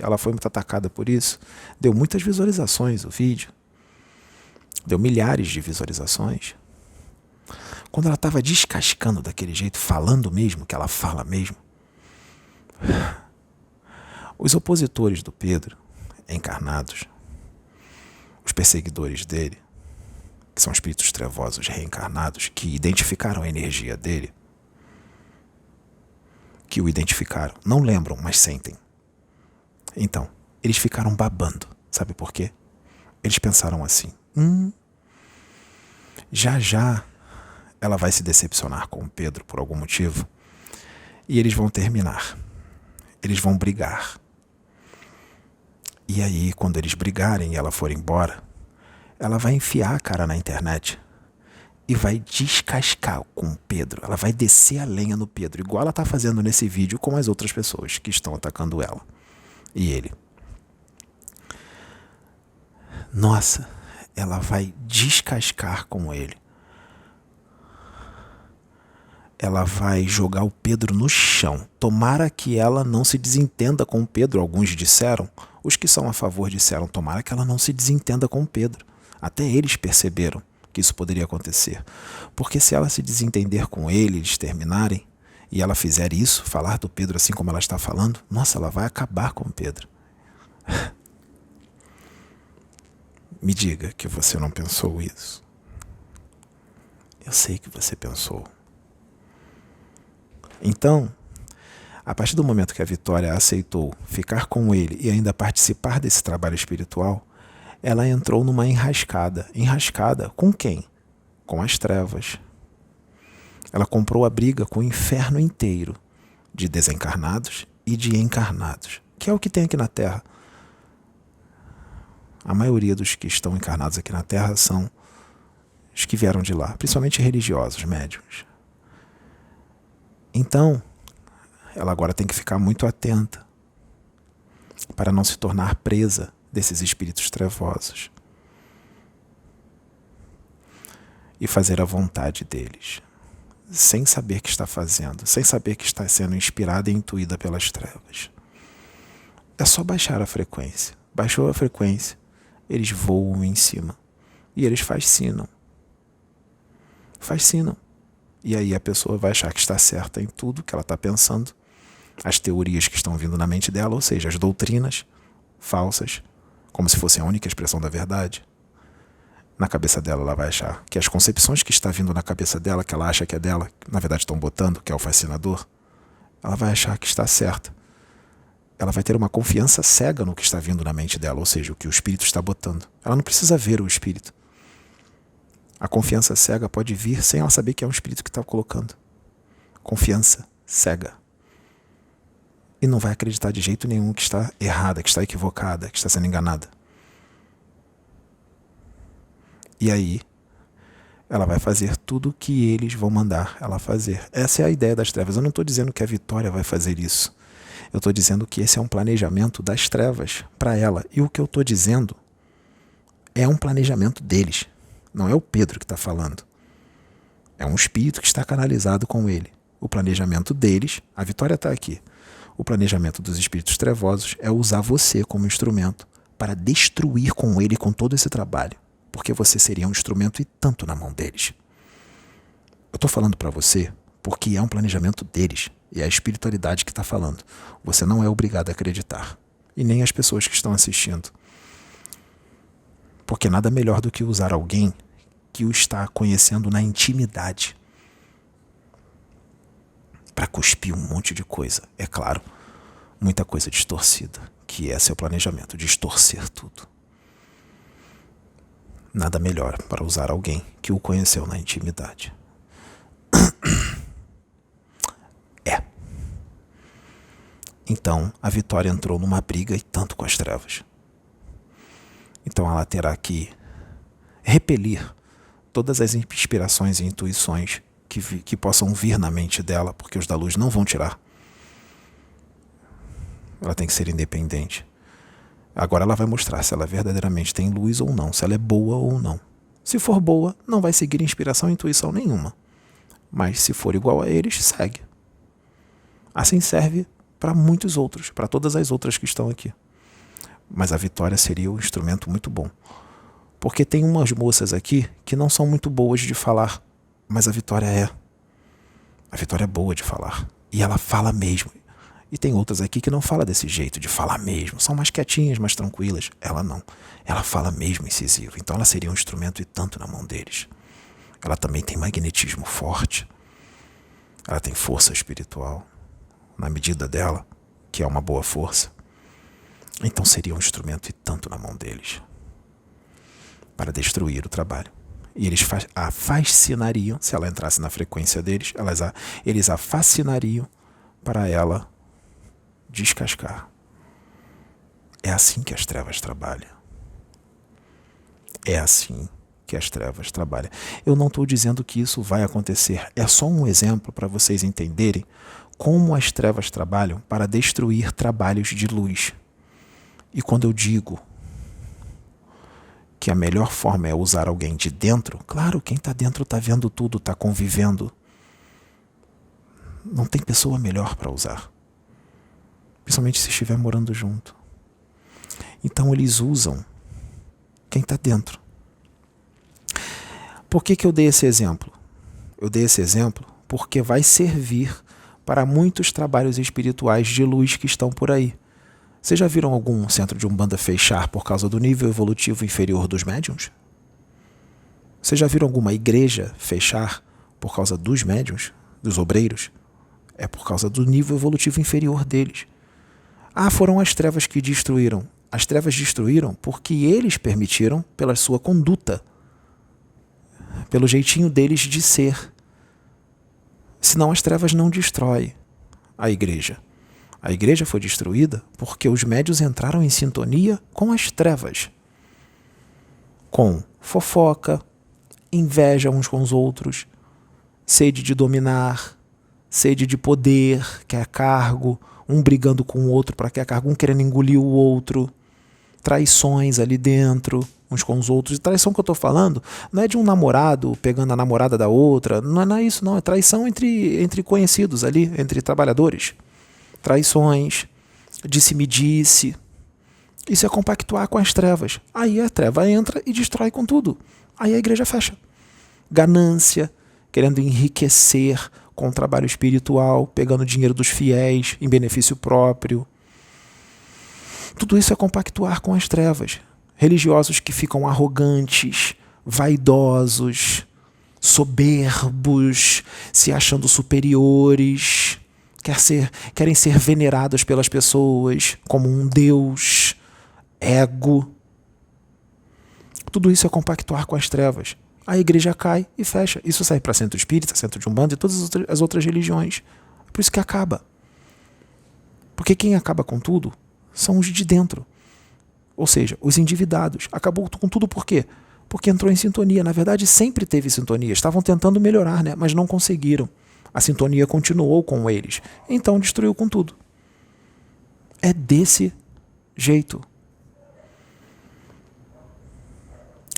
ela foi muito atacada por isso. Deu muitas visualizações o vídeo. Deu milhares de visualizações. Quando ela estava descascando daquele jeito, falando mesmo, que ela fala mesmo, os opositores do Pedro, encarnados, os perseguidores dele, que são espíritos trevosos reencarnados, que identificaram a energia dele, que o identificaram, não lembram, mas sentem. Então, eles ficaram babando. Sabe por quê? Eles pensaram assim, já ela vai se decepcionar com o Pedro por algum motivo, e eles vão terminar. Eles vão brigar. E aí, quando eles brigarem e ela for embora, ela vai enfiar a cara na internet e vai descascar com o Pedro. Ela vai descer a lenha no Pedro, igual ela está fazendo nesse vídeo com as outras pessoas que estão atacando ela e ele. Nossa, ela vai descascar com ele. Ela vai jogar o Pedro no chão. Tomara que ela não se desentenda com o Pedro. Alguns disseram, os que são a favor disseram, tomara que ela não se desentenda com o Pedro. Até eles perceberam que isso poderia acontecer. Porque se ela se desentender com ele, eles terminarem, e ela fizer isso, falar do Pedro assim como ela está falando, nossa, ela vai acabar com o Pedro. Me diga que você não pensou isso. Eu sei que você pensou. Então, a partir do momento que a Vitória aceitou ficar com ele e ainda participar desse trabalho espiritual, ela entrou numa enrascada. Enrascada com quem? Com as trevas. Ela comprou a briga com o inferno inteiro, de desencarnados e de encarnados, que é o que tem aqui na Terra. A maioria dos que estão encarnados aqui na Terra são os que vieram de lá, principalmente religiosos, médiuns. Então, ela agora tem que ficar muito atenta para não se tornar presa desses espíritos trevosos e fazer a vontade deles, sem saber que está fazendo, sem saber que está sendo inspirada e intuída pelas trevas. É só baixar a frequência. Baixou a frequência, eles voam em cima e eles fascinam. Fascinam. E aí a pessoa vai achar que está certa em tudo que ela está pensando, as teorias que estão vindo na mente dela, ou seja, as doutrinas falsas, como se fosse a única expressão da verdade. Na cabeça dela ela vai achar que as concepções que está vindo na cabeça dela, que ela acha que é dela, na verdade estão botando, que é o fascinador, ela vai achar que está certa. Ela vai ter uma confiança cega no que está vindo na mente dela, ou seja, o que o espírito está botando. Ela não precisa ver o espírito. A confiança cega pode vir sem ela saber que é um espírito que está colocando. Confiança cega. E não vai acreditar de jeito nenhum que está errada, que está equivocada, que está sendo enganada. E aí, ela vai fazer tudo o que eles vão mandar ela fazer. Essa é a ideia das trevas. Eu não estou dizendo que a Vitória vai fazer isso. Eu estou dizendo que esse é um planejamento das trevas para ela. E o que eu estou dizendo é um planejamento deles. Não é o Pedro que está falando. É um espírito que está canalizado com ele. O planejamento deles, a Vitória está aqui. O planejamento dos espíritos trevosos é usar você como instrumento para destruir com ele, com todo esse trabalho. Porque você seria um instrumento e tanto na mão deles. Eu estou falando para você porque é um planejamento deles. E é a espiritualidade que está falando. Você não é obrigado a acreditar. E nem as pessoas que estão assistindo. Porque nada melhor do que usar alguém que o está conhecendo na intimidade para cuspir um monte de coisa. É claro, muita coisa distorcida, que é seu planejamento, distorcer tudo. Nada melhor para usar alguém que o conheceu na intimidade. Então, a Vitória entrou numa briga e tanto com as trevas. Então ela terá que repelir todas as inspirações e intuições que possam vir na mente dela, porque os da luz não vão tirar. Ela tem que ser independente. Agora ela vai mostrar se ela verdadeiramente tem luz ou não, se ela é boa ou não. Se for boa, não vai seguir inspiração e intuição nenhuma. Mas se for igual a eles, segue. Assim serve para muitos outros, para todas as outras que estão aqui. Mas a Vitória seria um instrumento muito bom. Porque tem umas moças aqui que não são muito boas de falar, mas a Vitória é. A Vitória é boa de falar. E ela fala mesmo. E tem outras aqui que não fala desse jeito, de falar mesmo. São mais quietinhas, mais tranquilas. Ela não. Ela fala mesmo incisivo. Então ela seria um instrumento e tanto na mão deles. Ela também tem magnetismo forte. Ela tem força espiritual. Na medida dela, que é uma boa força. Então seria um instrumento e tanto na mão deles. Para destruir o trabalho. E eles a fascinariam, se ela entrasse na frequência deles, eles a fascinariam para ela descascar. É assim que as trevas trabalham. É assim que as trevas trabalham. Eu não estou dizendo que isso vai acontecer. É só um exemplo para vocês entenderem como as trevas trabalham para destruir trabalhos de luz. E quando eu digo que a melhor forma é usar alguém de dentro, claro, quem está dentro está vendo tudo, está convivendo. Não tem pessoa melhor para usar. Principalmente se estiver morando junto. Então eles usam quem está dentro. Por que eu dei esse exemplo? Eu dei esse exemplo porque vai servir para muitos trabalhos espirituais de luz que estão por aí. Vocês já viram algum centro de Umbanda fechar por causa do nível evolutivo inferior dos médiuns? Vocês já viram alguma igreja fechar por causa dos médiuns, dos obreiros? É por causa do nível evolutivo inferior deles. Ah, foram as trevas que destruíram. As trevas destruíram porque eles permitiram, pela sua conduta, pelo jeitinho deles de ser. Senão as trevas não destroem a igreja. A igreja foi destruída porque os médiuns entraram em sintonia com as trevas. Com fofoca, inveja uns com os outros, sede de dominar, sede de poder, quer cargo, um brigando com o outro para quer cargo, um querendo engolir o outro, traições ali dentro, uns com os outros. E traição que eu estou falando não é de um namorado pegando a namorada da outra, não é isso não, é traição entre conhecidos ali, entre trabalhadores. Traições, disse-me-disse. Isso é compactuar com as trevas. Aí a treva entra e destrói com tudo. Aí a igreja fecha. Ganância, querendo enriquecer com o trabalho espiritual, pegando dinheiro dos fiéis em benefício próprio. Tudo isso é compactuar com as trevas. Religiosos que ficam arrogantes, vaidosos, soberbos, se achando superiores, querem ser venerados pelas pessoas como um deus, ego. Tudo isso é compactuar com as trevas. A igreja cai e fecha. Isso sai para centro espírita, centro de Umbanda e todas as outras religiões. Por isso que acaba. Porque quem acaba com tudo são os de dentro. Ou seja, os endividados. Acabou com tudo por quê? Porque entrou em sintonia. Na verdade, sempre teve sintonia. Estavam tentando melhorar, né? Mas não conseguiram. A sintonia continuou com eles. Então destruiu com tudo. É desse jeito.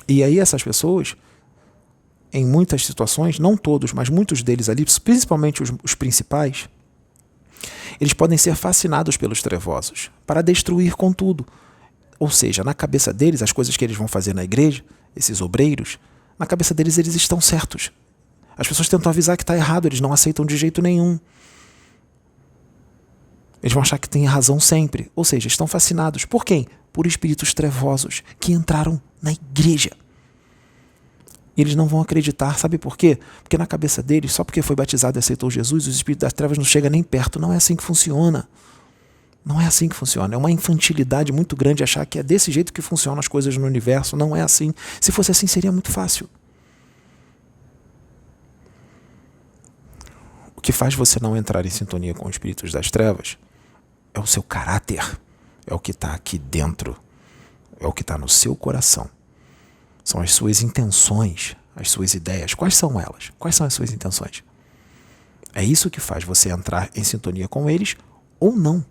E aí essas pessoas, em muitas situações, não todos, mas muitos deles ali, principalmente os principais, eles podem ser fascinados pelos trevosos para destruir com tudo. Ou seja, na cabeça deles, as coisas que eles vão fazer na igreja, esses obreiros, na cabeça deles eles estão certos. As pessoas tentam avisar que está errado, eles não aceitam de jeito nenhum. Eles vão achar que tem razão sempre. Ou seja, estão fascinados. Por quem? Por espíritos trevosos que entraram na igreja. E eles não vão acreditar. Sabe por quê? Porque na cabeça deles, só porque foi batizado e aceitou Jesus, os espíritos das trevas não chegam nem perto. Não é assim que funciona. Não é assim que funciona. É uma infantilidade muito grande achar que é desse jeito que funcionam as coisas no universo. Não é assim. Se fosse assim, seria muito fácil. O que faz você não entrar em sintonia com os espíritos das trevas é o seu caráter. É o que está aqui dentro. É o que está no seu coração. São as suas intenções, as suas ideias. Quais são elas? Quais são as suas intenções? É isso que faz você entrar em sintonia com eles ou não.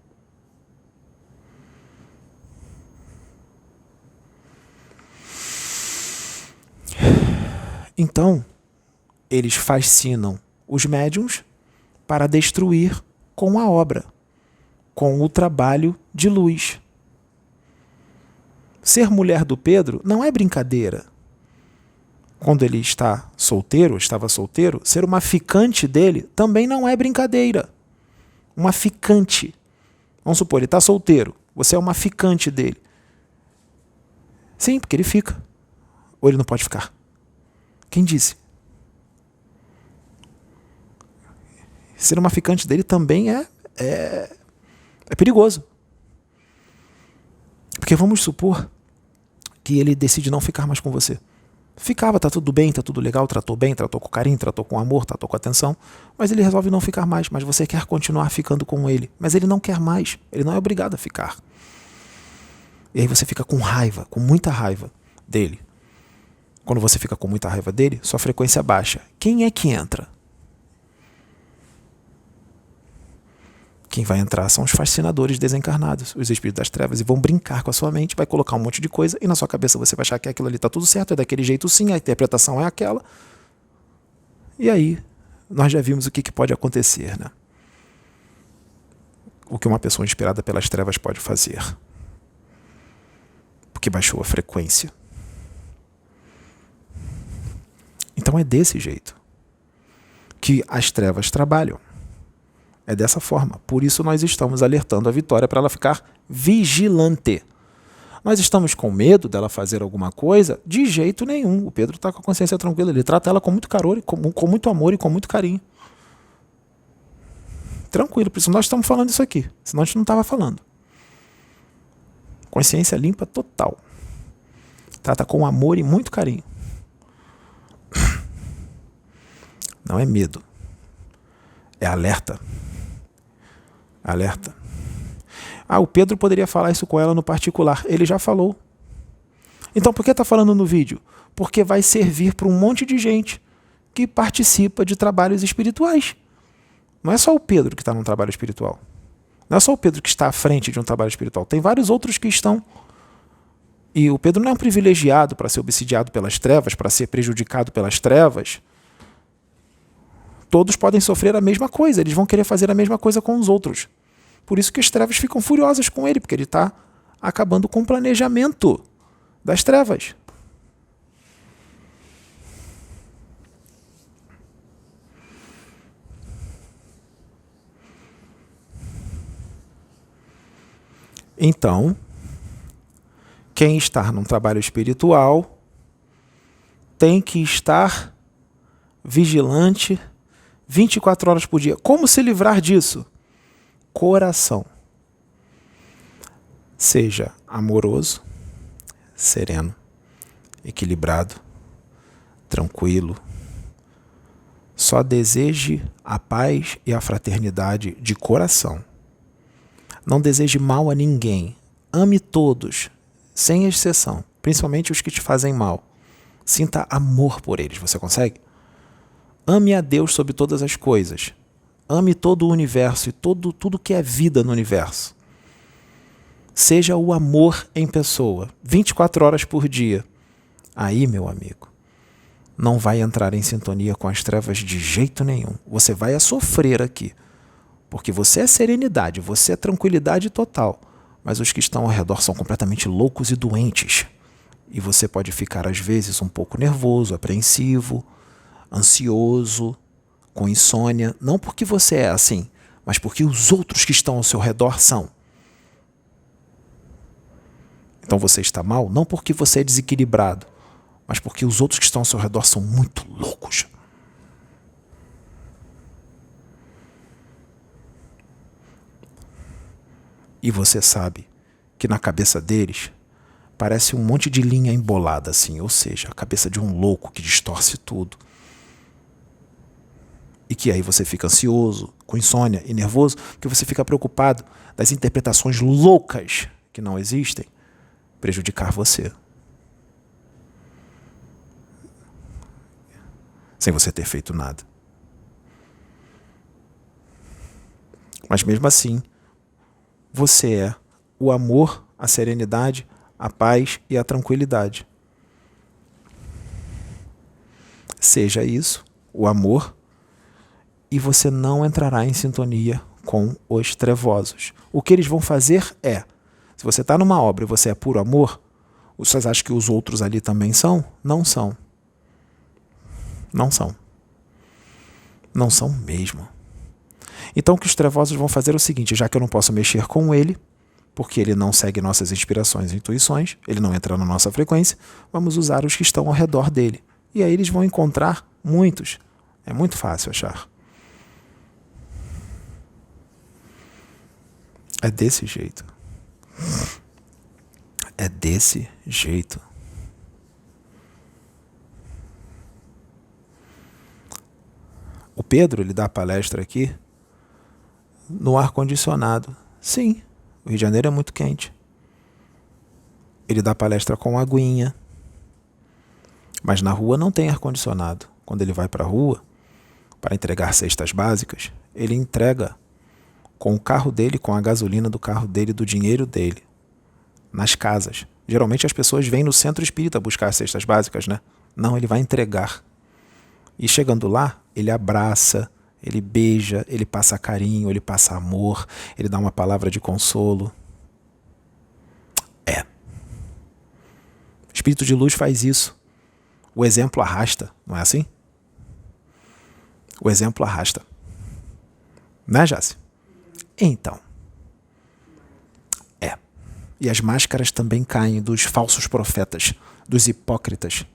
Então, eles fascinam os médiuns para destruir com a obra, com o trabalho de luz. Ser mulher do Pedro não é brincadeira. Quando ele estava solteiro, ser uma ficante dele também não é brincadeira. Uma ficante. Vamos supor, ele está solteiro, você é uma ficante dele. Sim, porque ele fica. Ou ele não pode ficar. Quem disse? Ser uma ficante dele também é perigoso. Porque vamos supor que ele decide não ficar mais com você. Ficava, tá tudo bem, tá tudo legal, tratou bem, tratou com carinho, tratou com amor, tratou com atenção, mas ele resolve não ficar mais, mas você quer continuar ficando com ele. Mas ele não quer mais, ele não é obrigado a ficar. E aí você fica com raiva, com muita raiva dele. Quando você fica com muita raiva dele, sua frequência baixa. Quem é que entra? Quem vai entrar são os fascinadores desencarnados, os espíritos das trevas, e vão brincar com a sua mente, vai colocar um monte de coisa, e na sua cabeça você vai achar que aquilo ali está tudo certo, é daquele jeito sim, a interpretação é aquela. E aí, nós já vimos o que pode acontecer, né? O que uma pessoa inspirada pelas trevas pode fazer. Porque baixou a frequência. Então é desse jeito que as trevas trabalham. É dessa forma. Por isso nós estamos alertando a Vitória para ela ficar vigilante. Nós estamos com medo dela fazer alguma coisa? De jeito nenhum. O Pedro está com a consciência tranquila. Ele trata ela com muito calor, com muito amor e com muito carinho. Tranquilo, por isso nós estamos falando isso aqui. Senão a gente não estava falando. Consciência limpa total. Trata com amor e muito carinho. Não é medo. É alerta. Alerta. O Pedro poderia falar isso com ela no particular. Ele já falou. Então por que está falando no vídeo? Porque vai servir para um monte de gente que participa de trabalhos espirituais. Não é só o Pedro que está num trabalho espiritual. Não é só o Pedro que está à frente de um trabalho espiritual. Tem vários outros que estão. E o Pedro não é um privilegiado para ser obsidiado pelas trevas, para ser prejudicado pelas trevas. Todos podem sofrer a mesma coisa. Eles vão querer fazer a mesma coisa com os outros. Por isso que as trevas ficam furiosas com ele, porque ele está acabando com o planejamento das trevas. Então, quem está num trabalho espiritual tem que estar vigilante 24 horas por dia. Como se livrar disso? Coração. Seja amoroso, sereno, equilibrado, tranquilo. Só deseje a paz e a fraternidade de coração. Não deseje mal a ninguém. Ame todos, sem exceção, principalmente os que te fazem mal. Sinta amor por eles. Você consegue? Ame a Deus sobre todas as coisas. Ame todo o universo e tudo que é vida no universo. Seja o amor em pessoa, 24 horas por dia. Aí, meu amigo, não vai entrar em sintonia com as trevas de jeito nenhum. Você vai sofrer aqui. Porque você é serenidade, você é tranquilidade total. Mas os que estão ao redor são completamente loucos e doentes. E você pode ficar, às vezes, um pouco nervoso, apreensivo, ansioso, com insônia. Não porque você é assim, mas porque os outros que estão ao seu redor são. Então você está mal, não porque você é desequilibrado, mas porque os outros que estão ao seu redor são muito loucos. E você sabe que na cabeça deles parece um monte de linha embolada assim, ou seja, a cabeça de um louco que distorce tudo. E que aí você fica ansioso, com insônia e nervoso, porque você fica preocupado das interpretações loucas que não existem prejudicar você. Sem você ter feito nada. Mas mesmo assim, você é o amor, a serenidade, a paz e a tranquilidade. Seja isso, o amor, e você não entrará em sintonia com os trevosos. O que eles vão fazer é, se você está numa obra e você é puro amor, vocês acham que os outros ali também são? Não são. Não são. Não são mesmo. Então o que os trevosos vão fazer é o seguinte, já que eu não posso mexer com ele, porque ele não segue nossas inspirações e intuições, ele não entra na nossa frequência, vamos usar os que estão ao redor dele. E aí eles vão encontrar muitos. É muito fácil achar. É desse jeito. É desse jeito. O Pedro, ele dá a palestra aqui no ar-condicionado. Sim, o Rio de Janeiro é muito quente. Ele dá palestra com aguinha. Mas na rua não tem ar-condicionado. Quando ele vai para a rua, para entregar cestas básicas, ele entrega com o carro dele, com a gasolina do carro dele, do dinheiro dele, nas casas. Geralmente as pessoas vêm no centro espírita buscar as cestas básicas, né? Não, ele vai entregar. E chegando lá, ele abraça, ele beija, ele passa carinho, ele passa amor, ele dá uma palavra de consolo. Espírito de luz faz isso. O exemplo arrasta, não é assim? O exemplo arrasta. Né, Jace? Então. E as máscaras também caem dos falsos profetas, dos hipócritas.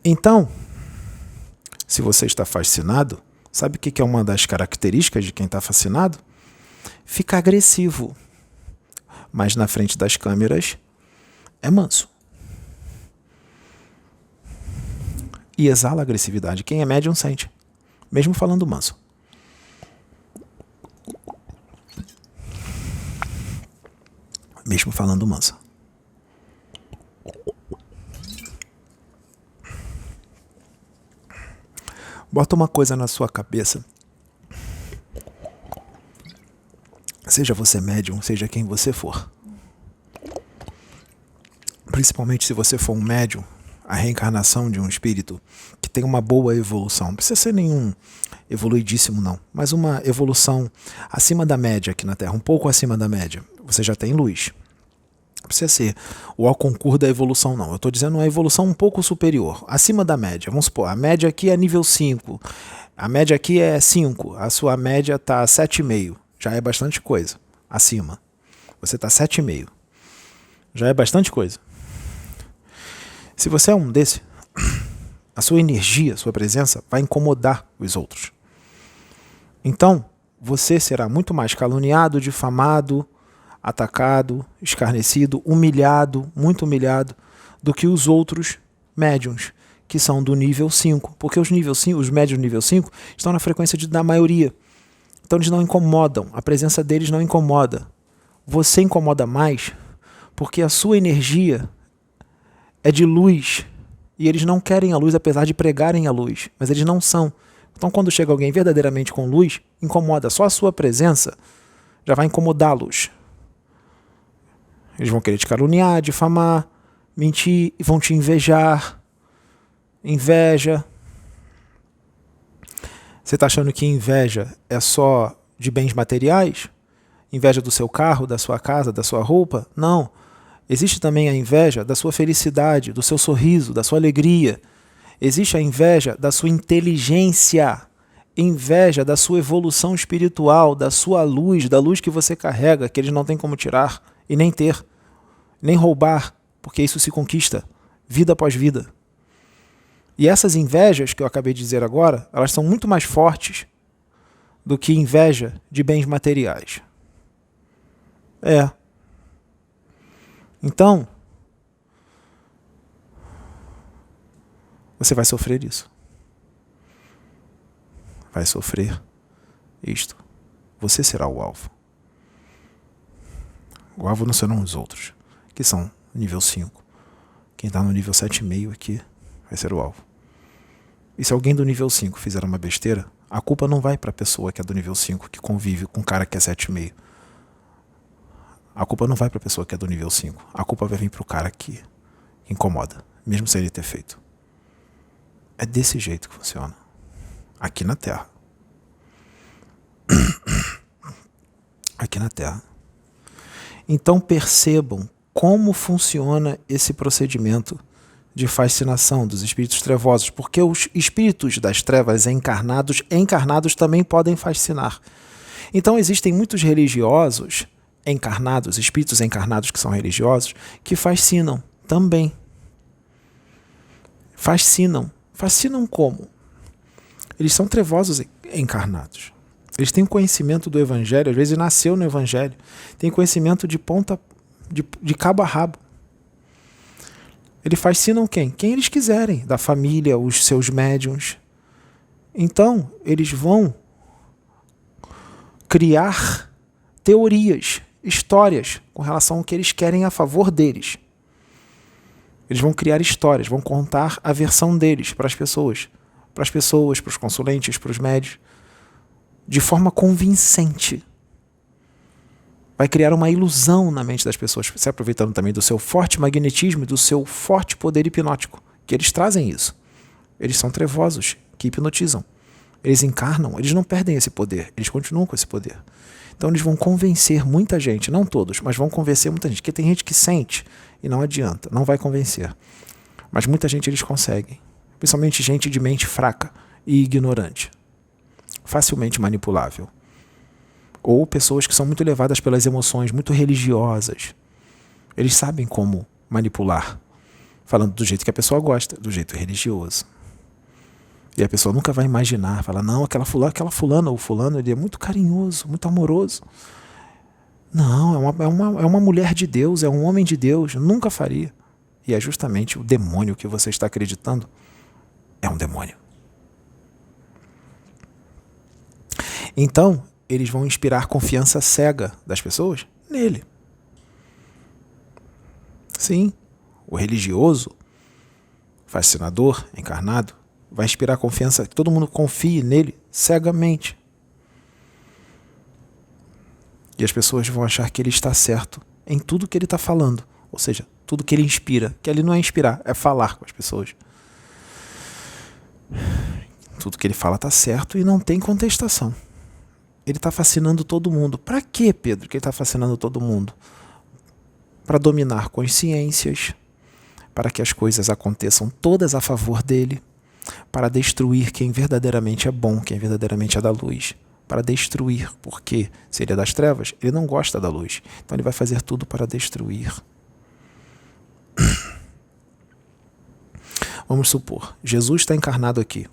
Então, se você está fascinado, sabe o que é uma das características de quem está fascinado? Fica agressivo. Mas na frente das câmeras é manso. E exala agressividade. Quem é médium sente, mesmo falando manso. Mesmo falando manso. Bota uma coisa na sua cabeça. Seja você médium, seja quem você for. Principalmente se você for um médium, a reencarnação de um espírito que tem uma boa evolução. Não precisa ser nenhum evoluidíssimo, não. Mas uma evolução acima da média aqui na Terra, um pouco acima da média. Você já tem luz. Não precisa ser o ao concurso da evolução, não. Eu estou dizendo uma evolução um pouco superior, acima da média. Vamos supor, a média aqui é nível 5. A média aqui é 5. A sua média está 7,5. Já é bastante coisa. Acima. Você está 7,5. Já é bastante coisa. Se você é um desse, a sua energia, a sua presença vai incomodar os outros. Então, você será muito mais caluniado, difamado, atacado, escarnecido, humilhado, muito humilhado, do que os outros médiuns, que são do nível 5. Porque os médiuns nível 5 estão na frequência da maioria. Então eles não incomodam, a presença deles não incomoda. Você incomoda mais porque a sua energia é de luz e eles não querem a luz, apesar de pregarem a luz, mas eles não são. Então quando chega alguém verdadeiramente com luz, incomoda. Só a sua presença já vai incomodá-los. Eles vão querer te caluniar, difamar, mentir e vão te invejar. Inveja. Você está achando que inveja é só de bens materiais? Inveja do seu carro, da sua casa, da sua roupa? Não. Existe também a inveja da sua felicidade, do seu sorriso, da sua alegria. Existe a inveja da sua inteligência, inveja da sua evolução espiritual, da sua luz, da luz que você carrega, que eles não têm como tirar e nem ter, nem roubar, porque isso se conquista, vida após vida. E essas invejas que eu acabei de dizer agora, elas são muito mais fortes do que inveja de bens materiais. Então, você vai sofrer isso. Vai sofrer isto. Você será o alvo. O alvo não serão os outros, que são nível 5. Quem está no nível 7,5 aqui vai ser o alvo. E se alguém do nível 5 fizer uma besteira, a culpa não vai para a pessoa que é do nível 5, que convive com um cara que é 7,5. A culpa não vai para a pessoa que é do nível 5. A culpa vai vir para o cara que incomoda, mesmo sem ele ter feito. É desse jeito que funciona. Aqui na Terra. Aqui na Terra. Então percebam como funciona esse procedimento de fascinação dos espíritos trevosos, porque os espíritos das trevas encarnados também podem fascinar. Então existem muitos religiosos encarnados, espíritos encarnados que são religiosos, que fascinam também. Fascinam. Fascinam como? Eles são trevosos encarnados. Eles têm conhecimento do Evangelho, às vezes nasceu no Evangelho, tem conhecimento de ponta, de cabo a rabo. Eles fascinam quem? Quem eles quiserem, da família, os seus médiuns. Então, eles vão criar teorias histórias com relação ao que eles querem a favor deles. Eles vão criar histórias, vão contar a versão deles para as pessoas, para os consulentes, para os médios, de forma convincente. Vai criar uma ilusão na mente das pessoas, se aproveitando também do seu forte magnetismo e do seu forte poder hipnótico, que eles trazem isso. Eles são trevosos, que hipnotizam. Eles encarnam, eles não perdem esse poder, eles continuam com esse poder. Então eles vão convencer muita gente, não todos, mas vão convencer muita gente, porque tem gente que sente e não adianta, não vai convencer. Mas muita gente eles conseguem, principalmente gente de mente fraca e ignorante, facilmente manipulável. Ou pessoas que são muito levadas pelas emoções, muito religiosas. Eles sabem como manipular, falando do jeito que a pessoa gosta, do jeito religioso. E a pessoa nunca vai imaginar, fala, não, aquela fulana ou fulano, ele é muito carinhoso, muito amoroso. Não, é uma mulher de Deus, é um homem de Deus, nunca faria. E é justamente o demônio que você está acreditando, é um demônio. Então, eles vão inspirar confiança cega das pessoas nele. Sim, o religioso, fascinador, encarnado, vai inspirar confiança, que todo mundo confie nele cegamente. E as pessoas vão achar que ele está certo em tudo que ele está falando. Ou seja, tudo que ele inspira. Que ali não é inspirar, é falar com as pessoas. Tudo que ele fala está certo e não tem contestação. Ele está fascinando todo mundo. Para quê, Pedro, que ele está fascinando todo mundo? Para dominar consciências, para que as coisas aconteçam todas a favor dele, para destruir quem verdadeiramente é bom, quem verdadeiramente é da luz, para destruir, porque se ele é das trevas, ele não gosta da luz, então ele vai fazer tudo para destruir. Vamos supor, Jesus está encarnado aqui,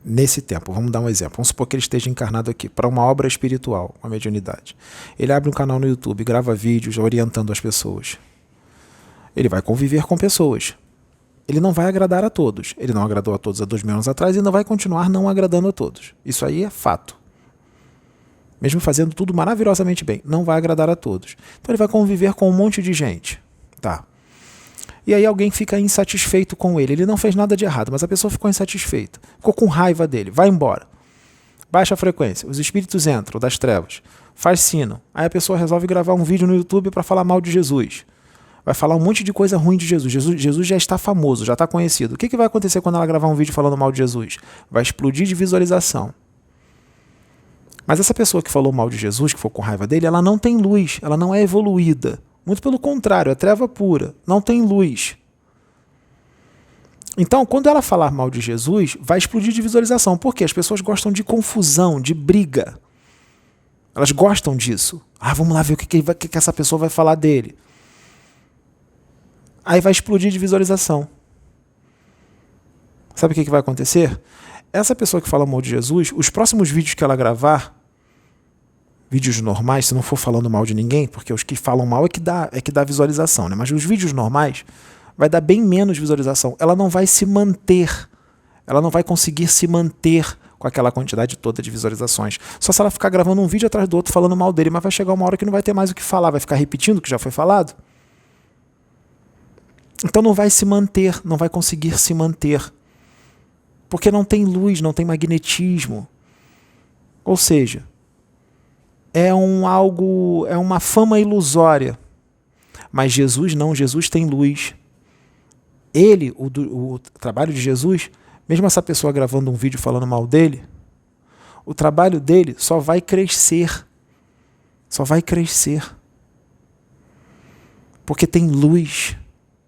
nesse tempo, vamos dar um exemplo, vamos supor que ele esteja encarnado aqui para uma obra espiritual, uma mediunidade. Ele abre um canal no YouTube, grava vídeos orientando as pessoas. Ele vai conviver com pessoas. Ele não vai agradar a todos. Ele não agradou a todos há 2000 anos atrás e ainda vai continuar não agradando a todos. Isso aí é fato. Mesmo fazendo tudo maravilhosamente bem, não vai agradar a todos. Então ele vai conviver com um monte de gente. Tá. E aí alguém fica insatisfeito com ele. Ele não fez nada de errado, mas a pessoa ficou insatisfeita. Ficou com raiva dele. Vai embora. Baixa a frequência. Os espíritos entram das trevas. Fascinam. Aí a pessoa resolve gravar um vídeo no YouTube para falar mal de Jesus. Vai falar um monte de coisa ruim de Jesus. Jesus já está famoso, já está conhecido. O que vai acontecer quando ela gravar um vídeo falando mal de Jesus? Vai explodir de visualização. Mas essa pessoa que falou mal de Jesus, que ficou com raiva dele, ela não tem luz, ela não é evoluída. Muito pelo contrário, é treva pura, não tem luz. Então, quando ela falar mal de Jesus, vai explodir de visualização. Por quê? As pessoas gostam de confusão, de briga. Elas gostam disso. Vamos lá ver o que essa pessoa vai falar dele. Aí vai explodir de visualização. Sabe o que vai acontecer? Essa pessoa que fala mal de Jesus, os próximos vídeos que ela gravar, vídeos normais, se não for falando mal de ninguém, porque os que falam mal é que dá visualização, né? Mas os vídeos normais vai dar bem menos visualização. Ela não vai se manter, ela não vai conseguir se manter com aquela quantidade toda de visualizações. Só se ela ficar gravando um vídeo atrás do outro falando mal dele, mas vai chegar uma hora que não vai ter mais o que falar, vai ficar repetindo o que já foi falado. Então não vai se manter, não vai conseguir se manter. Porque não tem luz, não tem magnetismo. Ou seja, é uma fama ilusória. Mas Jesus não, Jesus tem luz. Ele, o trabalho de Jesus, mesmo essa pessoa gravando um vídeo falando mal dele, o trabalho dele só vai crescer. Só vai crescer. Porque tem luz.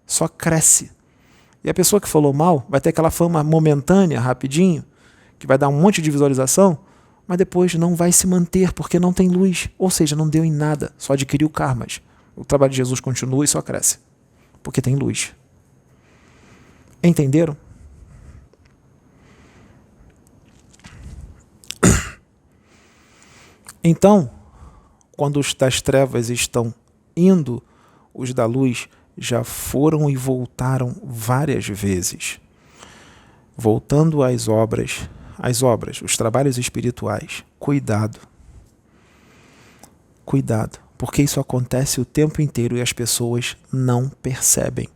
Só cresce. E a pessoa que falou mal vai ter aquela fama momentânea, rapidinho, que vai dar um monte de visualização, mas depois não vai se manter porque não tem luz. Ou seja, não deu em nada, só adquiriu karmas. O trabalho de Jesus continua e só cresce, porque tem luz. Entenderam? Então, quando os das trevas estão indo, os da luz já foram e voltaram várias vezes. Voltando às obras, os trabalhos espirituais, cuidado. Cuidado, porque isso acontece o tempo inteiro e as pessoas não percebem.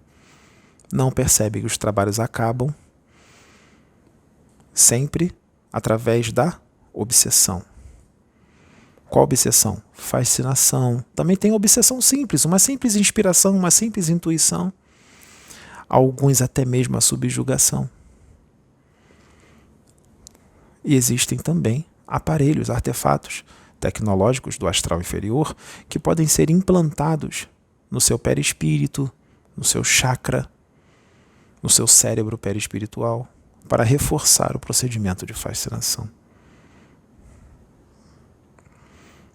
Não percebem que os trabalhos acabam sempre através da obsessão. Qual obsessão? Fascinação. Também tem obsessão simples, uma simples inspiração, uma simples intuição. Alguns até mesmo a subjugação. E existem também aparelhos, artefatos tecnológicos do astral inferior que podem ser implantados no seu perispírito, no seu chakra, no seu cérebro perispiritual, para reforçar o procedimento de fascinação.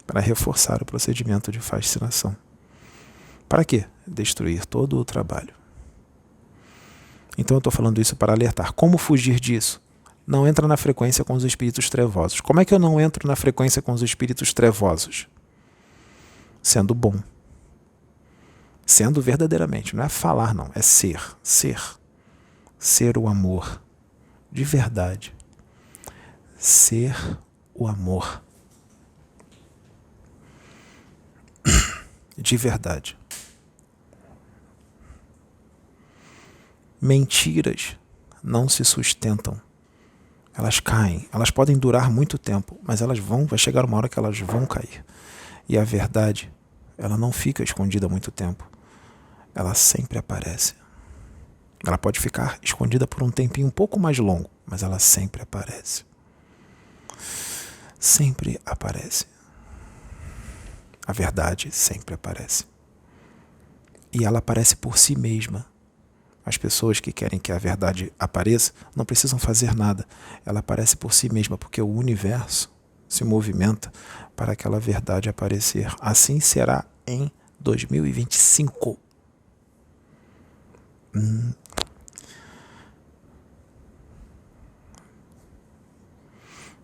Para reforçar o procedimento de fascinação. Para quê? Destruir todo o trabalho. Então eu estou falando isso para alertar. Como fugir disso? Não entra na frequência com os espíritos trevosos. Como é que eu não entro na frequência com os espíritos trevosos? Sendo bom. Sendo verdadeiramente. Não é falar, não. É ser. Ser. Ser o amor. De verdade. Ser o amor. De verdade. Mentiras não se sustentam. Elas caem. Elas podem durar muito tempo, mas vai chegar uma hora que elas vão cair. E a verdade, ela não fica escondida há muito tempo. Ela sempre aparece. Ela pode ficar escondida por um tempinho um pouco mais longo, mas ela sempre aparece. Sempre aparece. A verdade sempre aparece. E ela aparece por si mesma. As pessoas que querem que a verdade apareça não precisam fazer nada. Ela aparece por si mesma, porque o universo se movimenta para aquela verdade aparecer. Assim será em 2025.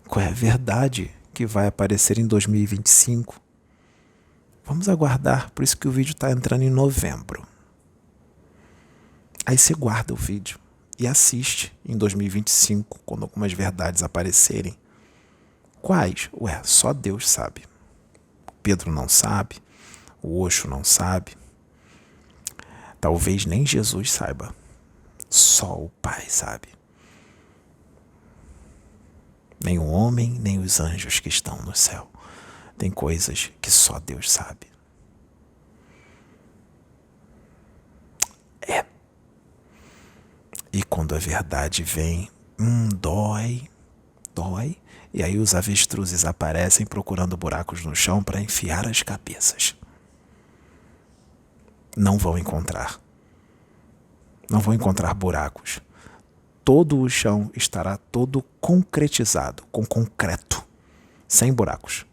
Qual é a verdade que vai aparecer em 2025? Vamos aguardar, por isso que o vídeo está entrando em novembro. Aí você guarda o vídeo e assiste em 2025, quando algumas verdades aparecerem. Quais? Ué, só Deus sabe. Pedro não sabe, o Osho não sabe. Talvez nem Jesus saiba. Só o Pai sabe. Nem o homem, nem os anjos que estão no céu. Tem coisas que só Deus sabe. É. E quando a verdade vem, dói. E aí os avestruzes aparecem procurando buracos no chão para enfiar as cabeças. Não vão encontrar. Não vão encontrar buracos. Todo o chão estará todo concretizado, com concreto, sem buracos.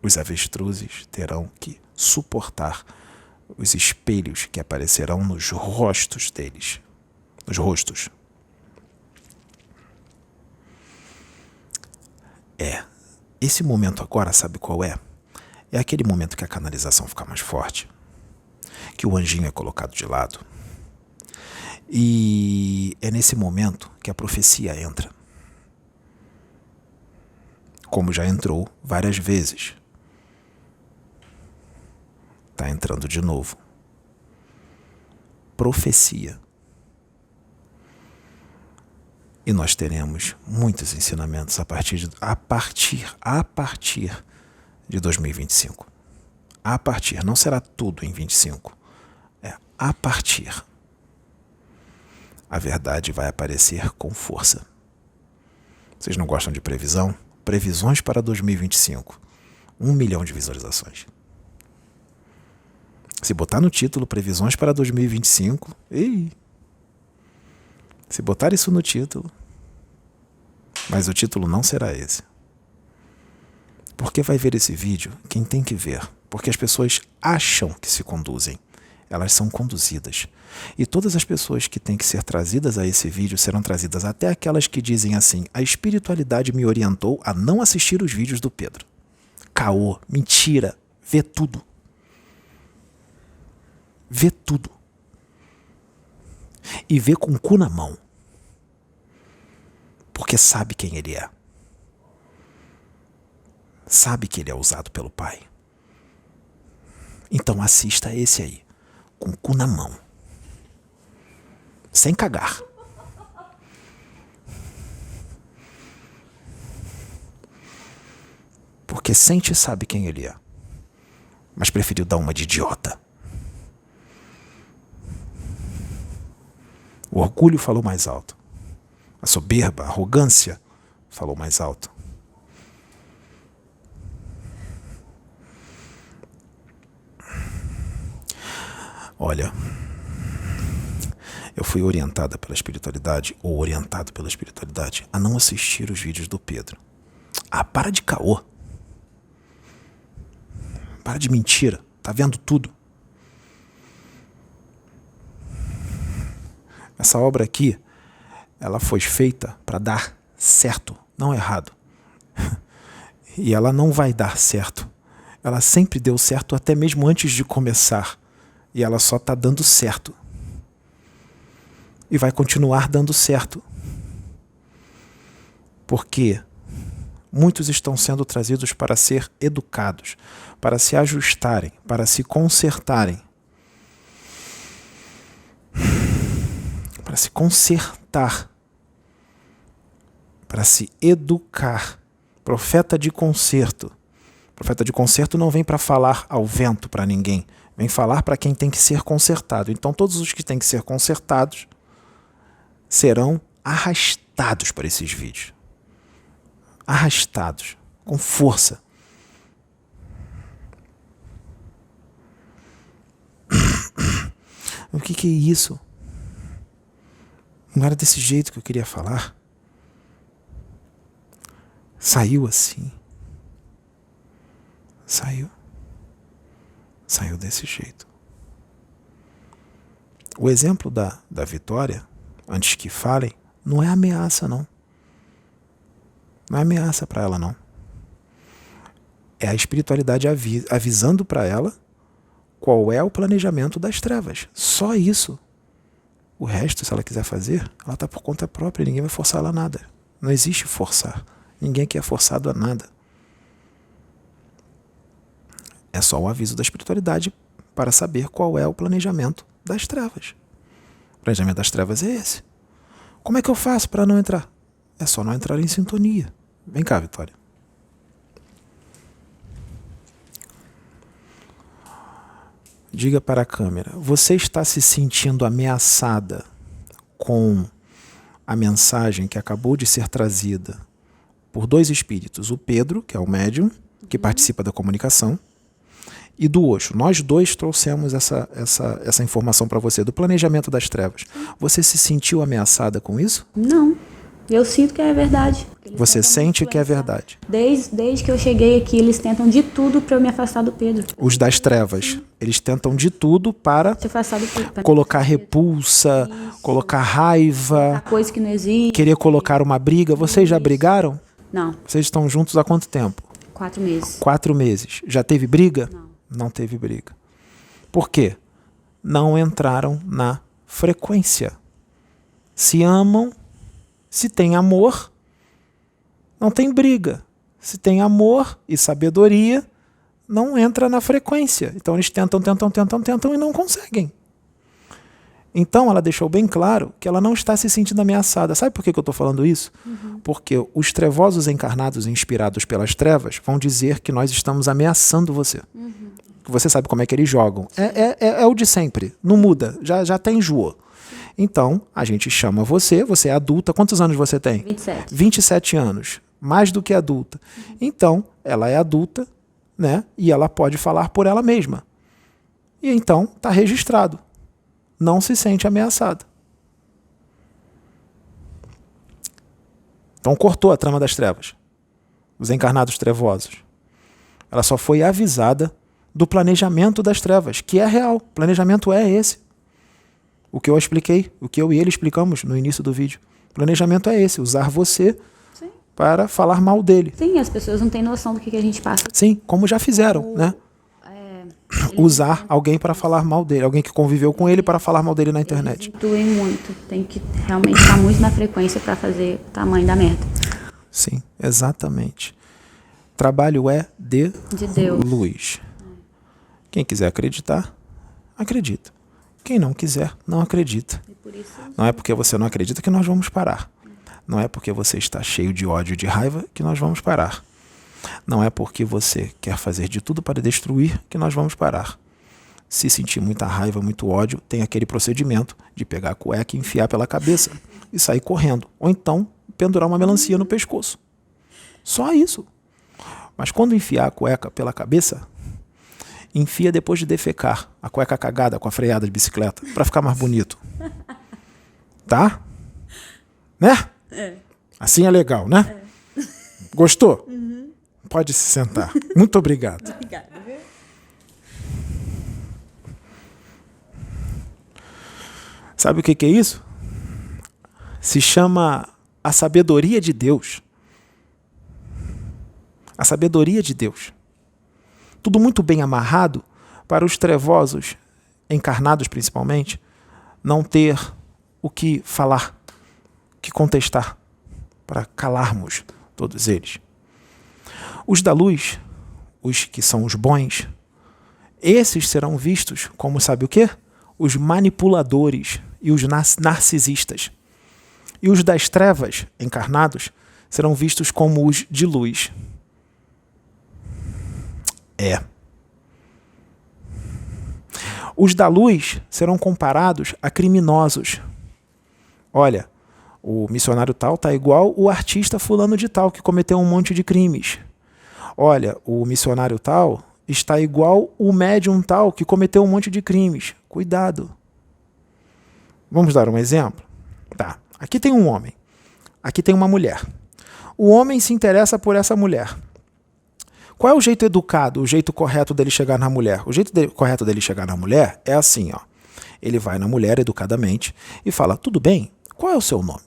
Os avestruzes terão que suportar os espelhos que aparecerão nos rostos deles. Nos rostos. Esse momento agora, sabe qual é? É aquele momento que a canalização fica mais forte, que o anjinho é colocado de lado. E é nesse momento que a profecia entra. Como já entrou várias vezes. Está entrando de novo. Profecia. E nós teremos muitos ensinamentos a partir de 2025. A partir, não será tudo em 25. A partir. A verdade vai aparecer com força. Vocês não gostam de previsão? Previsões para 2025. 1 milhão de visualizações. Se botar no título previsões para 2025, se botar isso no título, mas o título não será esse. Porque vai ver esse vídeo quem tem que ver, porque as pessoas acham que se conduzem, elas são conduzidas. E todas as pessoas que têm que ser trazidas a esse vídeo serão trazidas, até aquelas que dizem assim: a espiritualidade me orientou a não assistir os vídeos do Pedro. Caô, mentira, vê tudo. Vê tudo. E vê com o cu na mão. Porque sabe quem ele é. sabe que ele é usado pelo Pai. Então assista esse aí, com o cu na mão, sem cagar. Porque sente e sabe quem ele é, mas preferiu dar uma de idiota. O orgulho falou mais alto. A soberba, a arrogância falou mais alto. Olha, eu fui orientada pela espiritualidade, ou orientado pela espiritualidade, a não assistir os vídeos do Pedro. Para de caô. Para de mentira. Tá vendo tudo. Essa obra aqui, ela foi feita para dar certo, não errado. E ela não vai dar certo. Ela sempre deu certo até mesmo antes de começar. E ela só está dando certo. E vai continuar dando certo. Porque muitos estão sendo trazidos para ser educados, para se ajustarem, para se consertarem. Para se consertar. Para se educar. Profeta de conserto. Profeta de conserto não vem para falar ao vento para ninguém. Vem falar para quem tem que ser consertado. Então todos os que têm que ser consertados serão arrastados para esses vídeos. Arrastados. Com força. O que é isso? Não era desse jeito que eu queria falar. Saiu assim. Saiu desse jeito. O exemplo da Vitória, antes que falem, não é ameaça, não. Não é ameaça para ela, não. É a espiritualidade avisando para ela qual é o planejamento das trevas. Só isso. O resto, se ela quiser fazer, ela está por conta própria e ninguém vai forçar ela a nada. Não existe forçar. Ninguém aqui é forçado a nada. É só o aviso da espiritualidade para saber qual é o planejamento das trevas. O planejamento das trevas é esse. Como é que eu faço para não entrar? É só não entrar em sintonia. Vem cá, Vitória. Diga para a câmera, você está se sentindo ameaçada com a mensagem que acabou de ser trazida por dois espíritos, o Pedro, que é o médium, que participa da comunicação, e do Osho. Nós dois trouxemos essa informação para você, do planejamento das trevas. Você se sentiu ameaçada com isso? Não. Eu sinto que é verdade. Você sente que é verdade? Desde que eu cheguei aqui, eles tentam de tudo para eu me afastar do Pedro. Os das trevas. Eles tentam de tudo para se afastar do Pedro, colocar repulsa, colocar raiva, coisa que não existe. Querer colocar uma briga. Vocês já brigaram? Não. Vocês estão juntos há quanto tempo? 4 meses. 4 meses. Já teve briga? Não. Não teve briga. Por quê? Não entraram na frequência. Se amam, se tem amor, não tem briga. Se tem amor e sabedoria, não entra na frequência. Então eles tentam e não conseguem. Então ela deixou bem claro que ela não está se sentindo ameaçada. Sabe por que eu estou falando isso? Porque os trevosos encarnados inspirados pelas trevas vão dizer que nós estamos ameaçando você. Você sabe como é que eles jogam. É o de sempre. Não muda. Já até enjoou. Então, a gente chama você é adulta. Quantos anos você tem? 27. 27 anos. Mais do que adulta. Então, ela é adulta, né? E ela pode falar por ela mesma. E então, está registrado. Não se sente ameaçada. Então, cortou a trama das trevas. Os encarnados trevosos. Ela só foi avisada do planejamento das trevas, que é real. O planejamento é esse. O que eu expliquei, o que eu e ele explicamos no início do vídeo. O planejamento é esse, usar você para falar mal dele. Sim, as pessoas não têm noção do que a gente passa. Sim, como já fizeram, né? Usar alguém para falar mal dele, alguém que conviveu com ele para falar mal dele na internet. Eles intuem muito, tem que realmente estar muito na frequência para fazer o tamanho da merda. Sim, exatamente. Trabalho é de Deus. luz. Quem quiser acreditar, acredita. Quem não quiser, não acredita. Não é porque você não acredita que nós vamos parar. Não é porque você está cheio de ódio e de raiva que nós vamos parar. Não é porque você quer fazer de tudo para destruir que nós vamos parar. Se sentir muita raiva, muito ódio, tem aquele procedimento de pegar a cueca e enfiar pela cabeça e sair correndo. Ou então, pendurar uma melancia no pescoço. Só isso. Mas quando enfiar a cueca pela cabeça, enfia depois de defecar, a cueca cagada com a freada de bicicleta, para ficar mais bonito. Tá? Né? Assim é legal, né? Gostou? Pode se sentar. Muito obrigado. Obrigada. Sabe o que é isso? Se chama a sabedoria de Deus. A sabedoria de Deus. Tudo muito bem amarrado para os trevosos, encarnados principalmente, não ter o que falar, o que contestar, para calarmos todos eles. Os da luz, os que são os bons, esses serão vistos como, sabe o quê? Os manipuladores e os narcisistas. E os das trevas, encarnados, serão vistos como os de luz. Os da luz serão comparados a criminosos. Olha, o missionário tal está igual o artista fulano de tal, que cometeu um monte de crimes. Olha, o missionário tal está igual o médium tal, que cometeu um monte de crimes. Cuidado. Vamos dar um exemplo? Tá. Aqui tem um homem. Aqui tem uma mulher. O homem se interessa por essa mulher. Qual é o jeito educado, o jeito correto dele chegar na mulher? O jeito correto dele chegar na mulher é assim, ó. Ele vai na mulher educadamente e fala: tudo bem? Qual é o seu nome?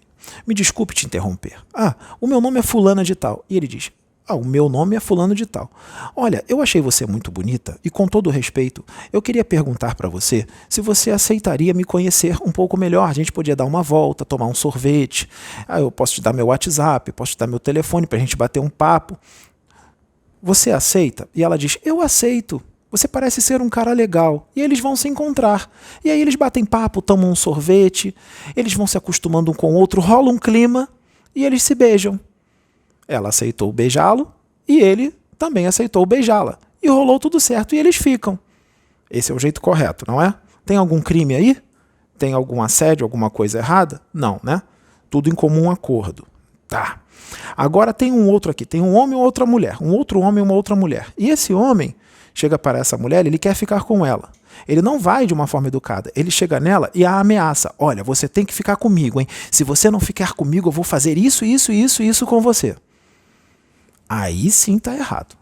Me desculpe te interromper. Ah, o meu nome é fulana de tal. E ele diz: ah, o meu nome é fulano de tal. Olha, eu achei você muito bonita e, com todo respeito, eu queria perguntar para você se você aceitaria me conhecer um pouco melhor. A gente podia dar uma volta, tomar um sorvete. Ah, eu posso te dar meu WhatsApp, posso te dar meu telefone para a gente bater um papo. Você aceita? E ela diz: eu aceito. Você parece ser um cara legal. E eles vão se encontrar. E aí eles batem papo, tomam um sorvete, eles vão se acostumando um com o outro, rola um clima e eles se beijam. Ela aceitou beijá-lo e ele também aceitou beijá-la. E rolou tudo certo e eles ficam. Esse é o jeito correto, não é? Tem algum crime aí? Tem algum assédio, alguma coisa errada? Não, né? Tudo em comum acordo. Tá. Agora tem um outro aqui. Tem um homem e outra mulher. Um outro homem e uma outra mulher. E esse homem chega para essa mulher e ele quer ficar com ela. Ele não vai de uma forma educada. Ele chega nela e a ameaça. Olha, você tem que ficar comigo, hein? Se você não ficar comigo, eu vou fazer isso, isso, isso, isso com você. Aí sim está errado.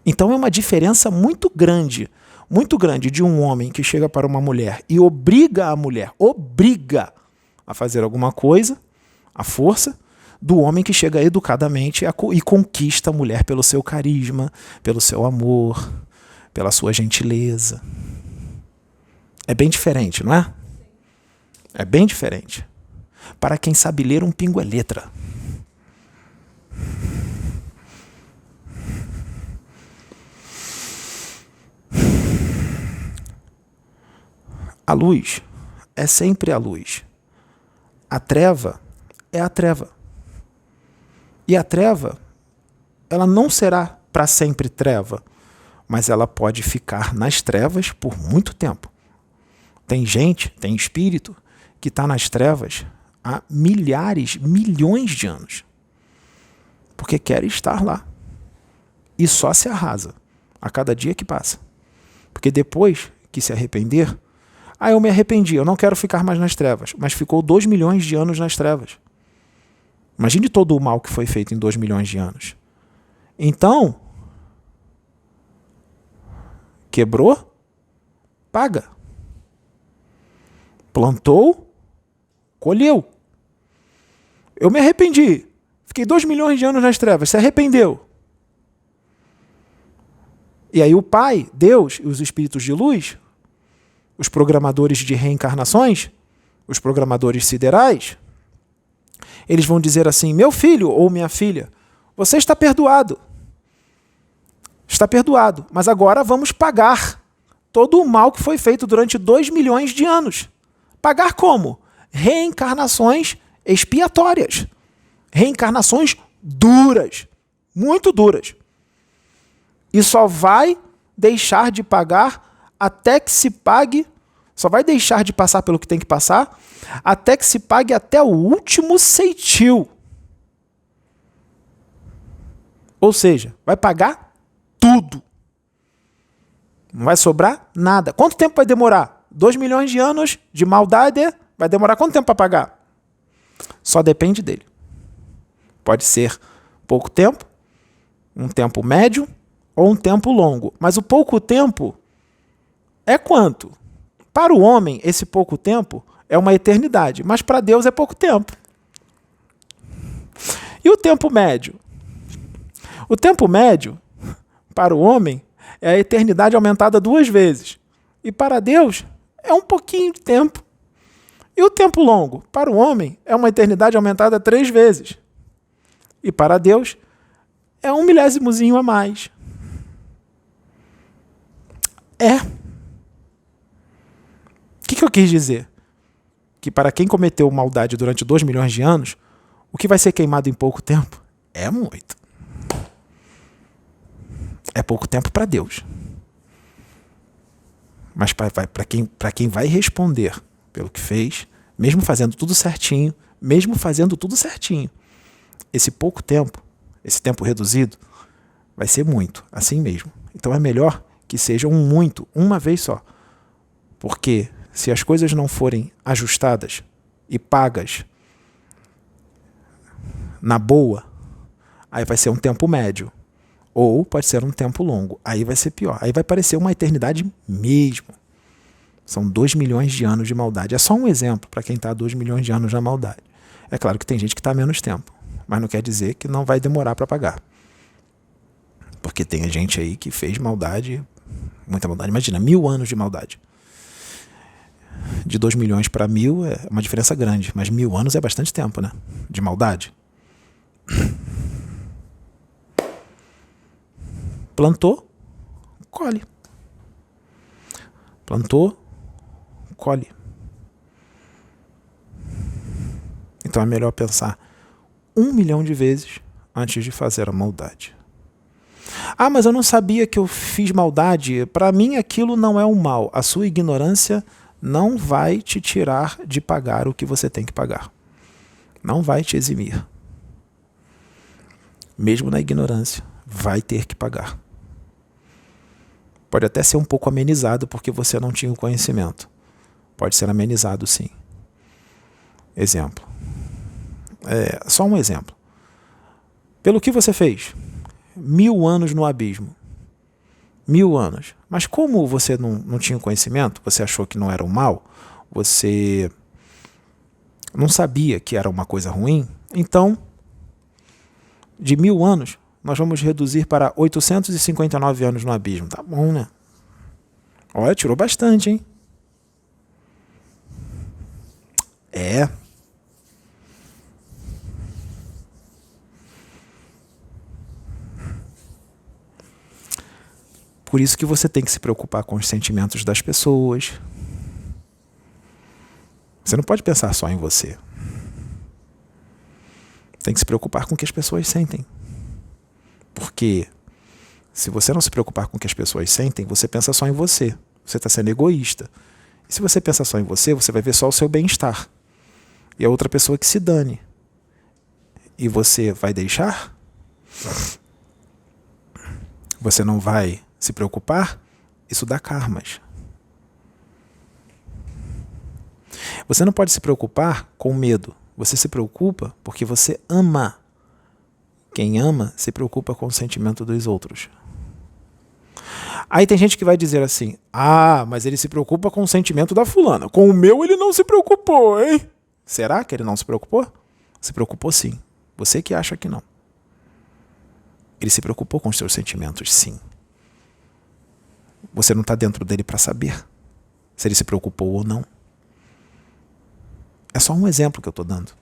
Então é uma diferença muito grande de um homem que chega para uma mulher e obriga a mulher, a fazer alguma coisa, à força, do homem que chega educadamente e conquista a mulher pelo seu carisma, pelo seu amor, pela sua gentileza. É bem diferente, não é? É bem diferente. Para quem sabe ler, um pingo é letra. A luz é sempre a luz. A treva é a treva. E a treva, ela não será para sempre treva, mas ela pode ficar nas trevas por muito tempo. Tem gente, tem espírito, que está nas trevas há milhares, milhões de anos. Porque quer estar lá. E só se arrasa a cada dia que passa. Porque depois que se arrepender, eu me arrependi, eu não quero ficar mais nas trevas. Mas ficou 2 milhões de anos nas trevas. Imagine todo o mal que foi feito em 2 milhões de anos. Então, quebrou, paga. Plantou, colheu. Eu me arrependi. Fiquei 2 milhões de anos nas trevas, se arrependeu. E aí o Pai, Deus e os espíritos de luz, os programadores de reencarnações, os programadores siderais, eles vão dizer assim: meu filho ou minha filha, você está perdoado. Está perdoado, mas agora vamos pagar todo o mal que foi feito durante 2 milhões de anos. Pagar como? Reencarnações expiatórias. Reencarnações duras, muito duras. E só vai deixar de pagar até que se pague, só vai deixar de passar pelo que tem que passar, até que se pague até o último ceitil. Ou seja, vai pagar tudo. Não vai sobrar nada. Quanto tempo vai demorar? 2 milhões de anos de maldade, vai demorar quanto tempo para pagar? Só depende dele. Pode ser pouco tempo, um tempo médio ou um tempo longo. Mas o pouco tempo é quanto? Para o homem, esse pouco tempo é uma eternidade, mas para Deus é pouco tempo. E o tempo médio? O tempo médio, para o homem, é a eternidade aumentada 2 vezes. E para Deus, é um pouquinho de tempo. E o tempo longo, para o homem, é uma eternidade aumentada 3 vezes. E para Deus, é 1 milésimozinho a mais. O que eu quis dizer? Que para quem cometeu maldade durante 2 milhões de anos, o que vai ser queimado em pouco tempo é muito. É pouco tempo para Deus. Mas para quem vai responder pelo que fez, mesmo fazendo tudo certinho, esse pouco tempo, esse tempo reduzido, vai ser muito, assim mesmo. Então é melhor que seja um muito, uma vez só. Porque se as coisas não forem ajustadas e pagas na boa, aí vai ser um tempo médio. Ou pode ser um tempo longo. Aí vai ser pior. Aí vai parecer uma eternidade mesmo. São 2 milhões de anos de maldade. É só um exemplo para quem está 2 milhões de anos de maldade. É claro que tem gente que está menos tempo. Mas não quer dizer que não vai demorar para pagar. Porque tem gente aí que fez maldade, muita maldade. Imagina, 1000 anos de maldade. De 2 milhões para 1000 é uma diferença grande. Mas 1000 anos é bastante tempo, né? De maldade. Plantou, colhe. Plantou, colhe. Então é melhor pensar 1 milhão de vezes antes de fazer a maldade. Ah, mas eu não sabia que eu fiz maldade. Para mim aquilo não é um mal. A sua ignorância não vai te tirar de pagar o que você tem que pagar. Não vai te eximir. Mesmo na ignorância, vai ter que pagar. Pode até ser um pouco amenizado porque você não tinha o conhecimento. Pode ser amenizado, sim. Exemplo. Só um exemplo. Pelo que você fez? 1000 anos no abismo. 1000 anos. Mas como você não tinha o conhecimento, você achou que não era um mal, você não sabia que era uma coisa ruim, então, de 1000 anos, nós vamos reduzir para 859 anos no abismo. Tá bom, né? Olha, tirou bastante, hein? Por isso que você tem que se preocupar com os sentimentos das pessoas. Você não pode pensar só em você. Tem que se preocupar com o que as pessoas sentem. Porque se você não se preocupar com o que as pessoas sentem, você pensa só em você. Você está sendo egoísta. E se você pensa só em você, você vai ver só o seu bem-estar. E a outra pessoa que se dane. E você vai deixar? Você não vai se preocupar? Isso dá karmas. Você não pode se preocupar com medo. Você se preocupa porque você ama. Quem ama se preocupa com o sentimento dos outros. Aí tem gente que vai dizer assim: ah, mas ele se preocupa com o sentimento da fulana. Com o meu ele não se preocupou, hein? Será que ele não se preocupou? Se preocupou sim. Você que acha que não. Ele se preocupou com os seus sentimentos, sim. Você não está dentro dele para saber se ele se preocupou ou não. É só um exemplo que eu estou dando.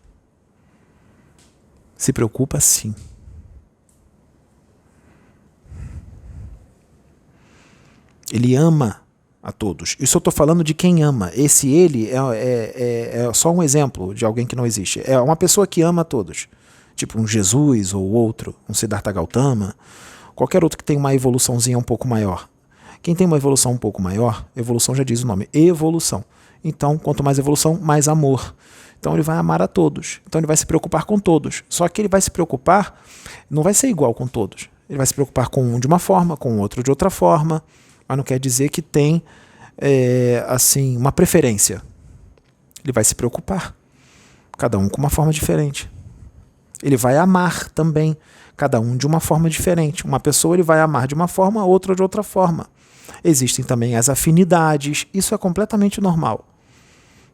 Se preocupa sim. Ele ama a todos. Isso eu estou falando de quem ama. Esse ele é só um exemplo de alguém que não existe. É uma pessoa que ama a todos. Tipo um Jesus ou outro, um Siddhartha Gautama, qualquer outro que tem uma evoluçãozinha um pouco maior. Quem tem uma evolução um pouco maior, evolução já diz o nome, evolução. Então, quanto mais evolução, mais amor. Então ele vai amar a todos. Então ele vai se preocupar com todos. Só que ele vai se preocupar, não vai ser igual com todos. Ele vai se preocupar com um de uma forma, com o outro de outra forma. Mas não quer dizer que tem assim, uma preferência. Ele vai se preocupar. Cada um com uma forma diferente. Ele vai amar também. Cada um de uma forma diferente. Uma pessoa ele vai amar de uma forma, outra de outra forma. Existem também as afinidades. Isso é completamente normal.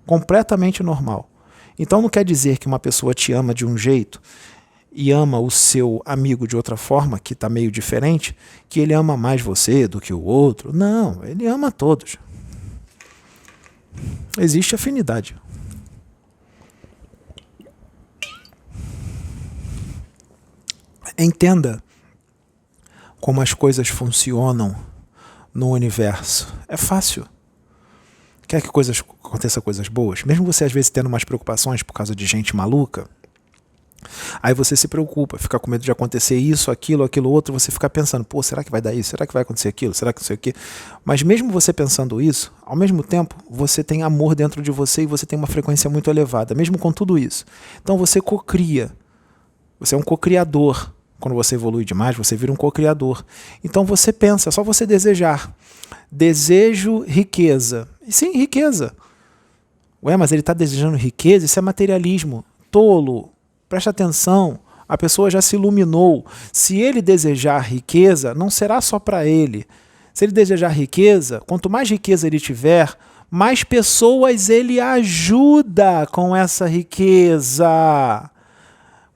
Completamente normal. Então não quer dizer que uma pessoa te ama de um jeito e ama o seu amigo de outra forma, que está meio diferente, que ele ama mais você do que o outro. Não, ele ama todos. Existe afinidade. Entenda como as coisas funcionam no universo. É fácil. Quer que aconteça coisas boas? Mesmo você às vezes tendo umas preocupações por causa de gente maluca, aí você se preocupa, fica com medo de acontecer isso, aquilo outro, você fica pensando, pô, será que vai dar isso? Será que vai acontecer aquilo? Será que não sei o quê? Mas mesmo você pensando isso, ao mesmo tempo, você tem amor dentro de você e você tem uma frequência muito elevada, mesmo com tudo isso. Então você cocria. Você é um cocriador. Quando você evolui demais, você vira um cocriador. Então você pensa, é só você desejar. Desejo riqueza. E sim, riqueza. Ué, mas ele está desejando riqueza? Isso é materialismo. Tolo. Presta atenção. A pessoa já se iluminou. Se ele desejar riqueza, não será só para ele. Se ele desejar riqueza, quanto mais riqueza ele tiver, mais pessoas ele ajuda com essa riqueza.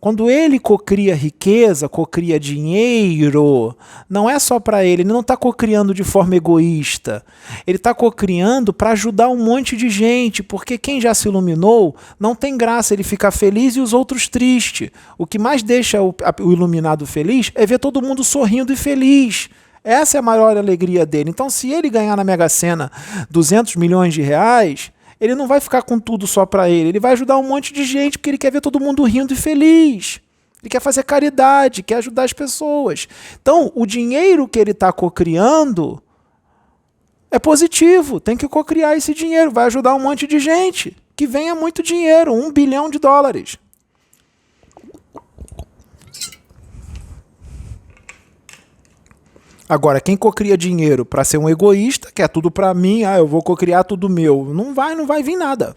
Quando ele cocria riqueza, cocria dinheiro, não é só para ele não está cocriando de forma egoísta. Ele está cocriando para ajudar um monte de gente, porque quem já se iluminou não tem graça ele ficar feliz e os outros tristes. O que mais deixa o iluminado feliz é ver todo mundo sorrindo e feliz. Essa é a maior alegria dele. Então, se ele ganhar na Mega Sena 200 milhões de reais... ele não vai ficar com tudo só para ele. Ele vai ajudar um monte de gente porque ele quer ver todo mundo rindo e feliz. Ele quer fazer caridade, quer ajudar as pessoas. Então, o dinheiro que ele está cocriando é positivo. Tem que cocriar esse dinheiro. Vai ajudar um monte de gente. Que venha muito dinheiro, $1 bilhão. Agora, quem cocria dinheiro para ser um egoísta, quer tudo para mim, eu vou cocriar tudo meu. Não vai vir nada.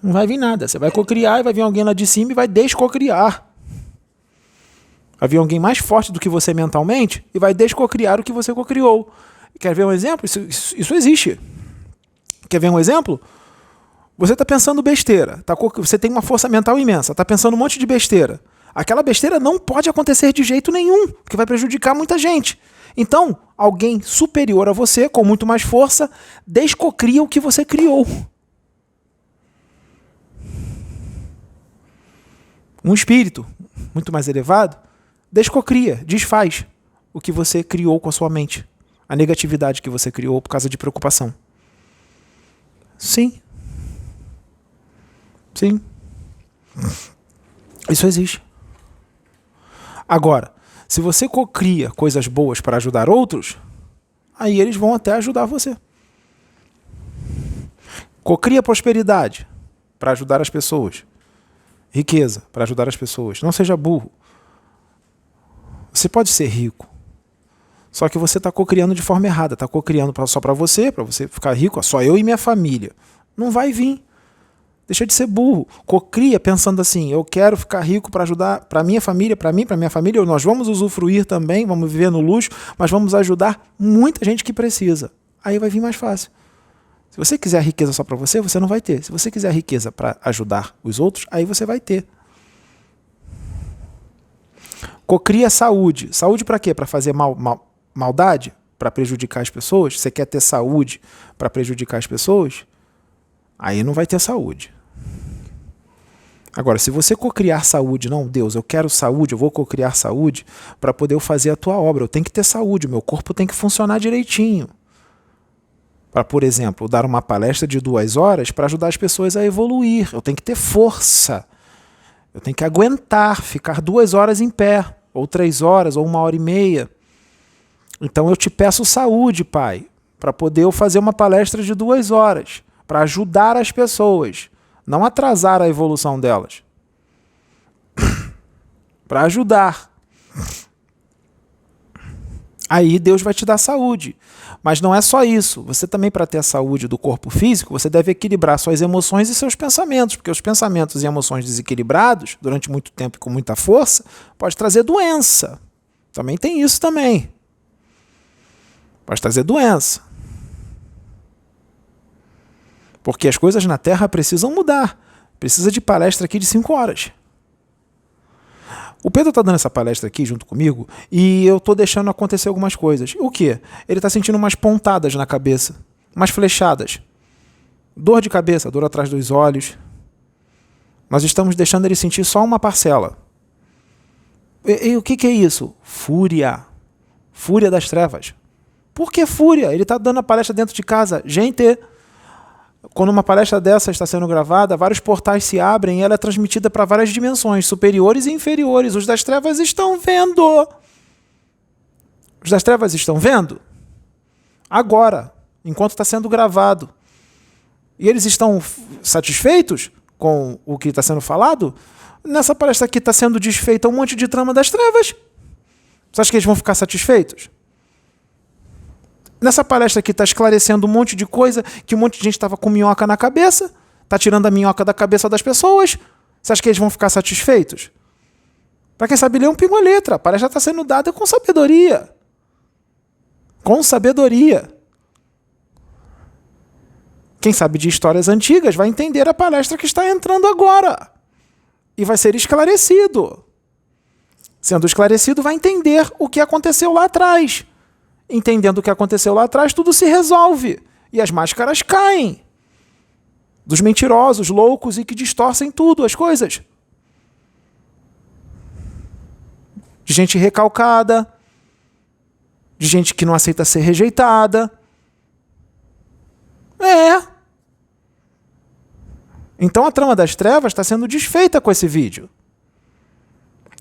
Não vai vir nada. Você vai cocriar e vai vir alguém lá de cima e vai descocriar. Vai vir alguém mais forte do que você mentalmente e vai descocriar o que você cocriou. Quer ver um exemplo? Isso existe. Quer ver um exemplo? Você está pensando besteira. Você tem uma força mental imensa. Está pensando um monte de besteira. Aquela besteira não pode acontecer de jeito nenhum, porque vai prejudicar muita gente. Então, alguém superior a você, com muito mais força, descocria o que você criou. Um espírito muito mais elevado, descocria, desfaz o que você criou com a sua mente. A negatividade que você criou por causa de preocupação. Sim. Sim. Isso existe. Agora, se você cocria coisas boas para ajudar outros, aí eles vão até ajudar você. Cocria prosperidade para ajudar as pessoas. Riqueza para ajudar as pessoas. Não seja burro. Você pode ser rico. Só que você está cocriando de forma errada. Está cocriando só para você ficar rico. Só eu e minha família. Não vai vir. Deixa de ser burro. Cocria pensando assim, eu quero ficar rico para ajudar para minha família, para mim, para minha família. Nós vamos usufruir também, vamos viver no luxo, mas vamos ajudar muita gente que precisa. Aí vai vir mais fácil. Se você quiser riqueza só para você, você não vai ter. Se você quiser riqueza para ajudar os outros, aí você vai ter. Cocria saúde. Saúde para quê? Para fazer maldade? Para prejudicar as pessoas? Você quer ter saúde para prejudicar as pessoas? Aí não vai ter saúde. Agora, se você cocriar saúde, não, Deus, eu quero saúde, eu vou cocriar saúde para poder eu fazer a tua obra. Eu tenho que ter saúde, meu corpo tem que funcionar direitinho. Para, por exemplo, dar uma palestra de 2 horas para ajudar as pessoas a evoluir. Eu tenho que ter força. Eu tenho que aguentar, ficar 2 horas em pé, ou 3 horas, ou 1h30. Então eu te peço saúde, Pai, para poder eu fazer uma palestra de 2 horas, para ajudar as pessoas, não atrasar a evolução delas. Para ajudar. Aí Deus vai te dar saúde. Mas não é só isso. Você também, para ter a saúde do corpo físico, você deve equilibrar suas emoções e seus pensamentos, porque os pensamentos e emoções desequilibrados, durante muito tempo e com muita força, pode trazer doença. Também tem isso também. Pode trazer doença. Porque as coisas na Terra precisam mudar. Precisa de palestra aqui de 5 horas. O Pedro está dando essa palestra aqui junto comigo e eu estou deixando acontecer algumas coisas. O quê? Ele está sentindo umas pontadas na cabeça, umas flechadas. Dor de cabeça, dor atrás dos olhos. Nós estamos deixando ele sentir só uma parcela. E o que é isso? Fúria. Fúria das trevas. Por que fúria? Ele está dando a palestra dentro de casa. Gente, quando uma palestra dessa está sendo gravada, vários portais se abrem e ela é transmitida para várias dimensões, superiores e inferiores. Os das trevas estão vendo. Os das trevas estão vendo? Agora, enquanto está sendo gravado. E eles estão satisfeitos com o que está sendo falado? Nessa palestra aqui está sendo desfeita um monte de trama das trevas. Você acha que eles vão ficar satisfeitos? Nessa palestra aqui está esclarecendo um monte de coisa que um monte de gente estava com minhoca na cabeça, está tirando a minhoca da cabeça das pessoas. Você acha que eles vão ficar satisfeitos? Para quem sabe ler, um pingo a letra. A palestra está sendo dada com sabedoria. Com sabedoria. Quem sabe de histórias antigas vai entender a palestra que está entrando agora. E vai ser esclarecido. Sendo esclarecido, vai entender o que aconteceu lá atrás. Entendendo o que aconteceu lá atrás, tudo se resolve. E as máscaras caem. Dos mentirosos, loucos e que distorcem tudo, as coisas. De gente recalcada. De gente que não aceita ser rejeitada. Então a trama das trevas está sendo desfeita com esse vídeo.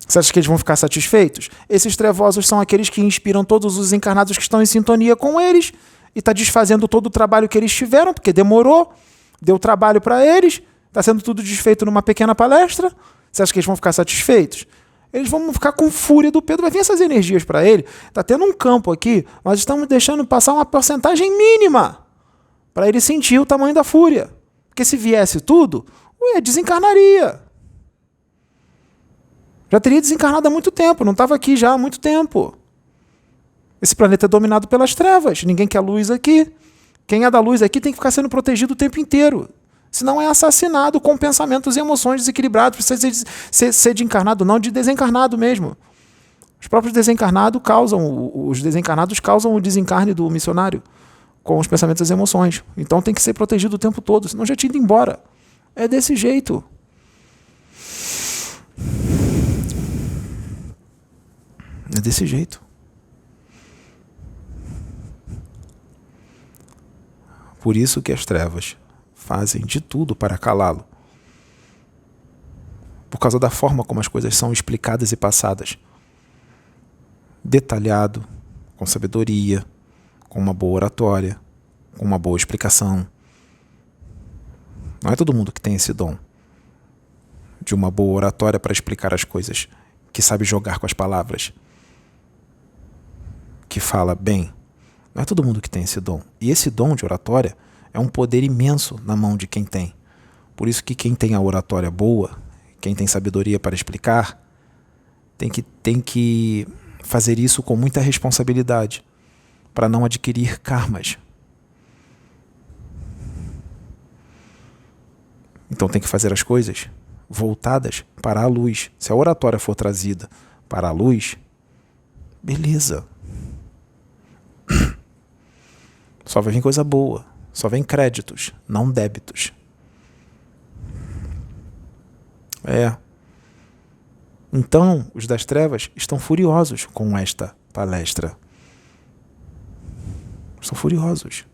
Você acha que eles vão ficar satisfeitos? Esses trevosos são aqueles que inspiram todos os encarnados que estão em sintonia com eles e está desfazendo todo o trabalho que eles tiveram, porque demorou, deu trabalho para eles, está sendo tudo desfeito numa pequena palestra. Você acha que eles vão ficar satisfeitos? Eles vão ficar com fúria do Pedro, vai vir essas energias para ele. Está tendo um campo aqui, nós estamos deixando passar uma porcentagem mínima para ele sentir o tamanho da fúria. Porque se viesse tudo, desencarnaria. Já teria desencarnado há muito tempo, não estava aqui já há muito tempo. Esse planeta é dominado pelas trevas, ninguém quer luz aqui. Quem é da luz aqui tem que ficar sendo protegido o tempo inteiro. Senão é assassinado com pensamentos e emoções desequilibrados. Precisa ser de encarnado, não de desencarnado mesmo. Os próprios desencarnados causam o desencarne do missionário com os pensamentos e as emoções. Então tem que ser protegido o tempo todo, senão já tinha ido embora. É desse jeito. É desse jeito. Por isso que as trevas fazem de tudo para calá-lo. Por causa da forma como as coisas são explicadas e passadas. Detalhado, com sabedoria, com uma boa oratória, com uma boa explicação. Não é todo mundo que tem esse dom de uma boa oratória para explicar as coisas, que sabe jogar com as palavras, que fala bem. Não é todo mundo que tem esse dom. E esse dom de oratória é um poder imenso na mão de quem tem. Por isso que quem tem a oratória boa, quem tem sabedoria para explicar, tem que fazer isso com muita responsabilidade, para não adquirir karmas. Então tem que fazer as coisas voltadas para a luz. Se a oratória for trazida para a luz, beleza. Só vai vir coisa boa. Só vem créditos, não débitos. Então, os das trevas estão furiosos com esta palestra. Estão furiosos.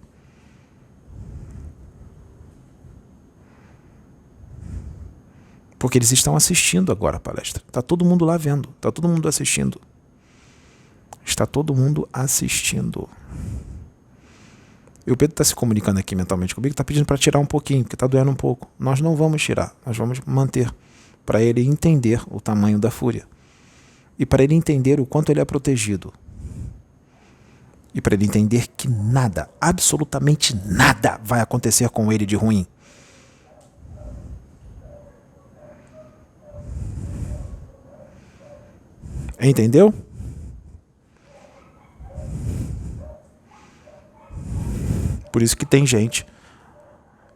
Porque eles estão assistindo agora a palestra. Está todo mundo lá vendo. Está todo mundo assistindo. Está todo mundo assistindo. E o Pedro está se comunicando aqui mentalmente comigo, está pedindo para tirar um pouquinho, porque está doendo um pouco. Nós não vamos tirar, nós vamos manter, para ele entender o tamanho da fúria. E para ele entender o quanto ele é protegido. E para ele entender que nada, absolutamente nada, vai acontecer com ele de ruim. Entendeu? Por isso que tem gente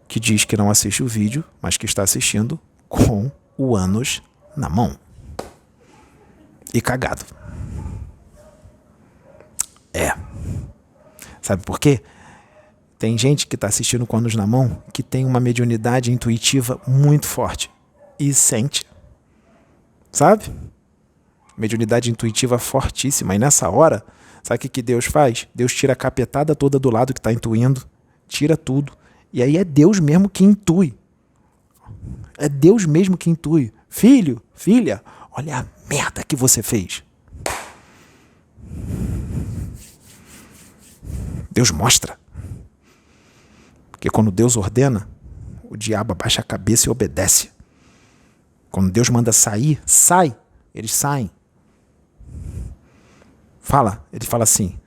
que diz que não assiste o vídeo, mas que está assistindo com o ânus na mão. E cagado. Sabe por quê? Tem gente que está assistindo com o ânus na mão que tem uma mediunidade intuitiva muito forte. E sente. Sabe? Mediunidade intuitiva fortíssima. E nessa hora, sabe o que Deus faz? Deus tira a capetada toda do lado que está intuindo. Tira tudo. E aí é Deus mesmo que intui. É Deus mesmo que intui. Filho, filha, olha a merda que você fez. Deus mostra. Porque quando Deus ordena, o diabo abaixa a cabeça e obedece. Quando Deus manda sair, sai. Eles saem. Ele fala assim: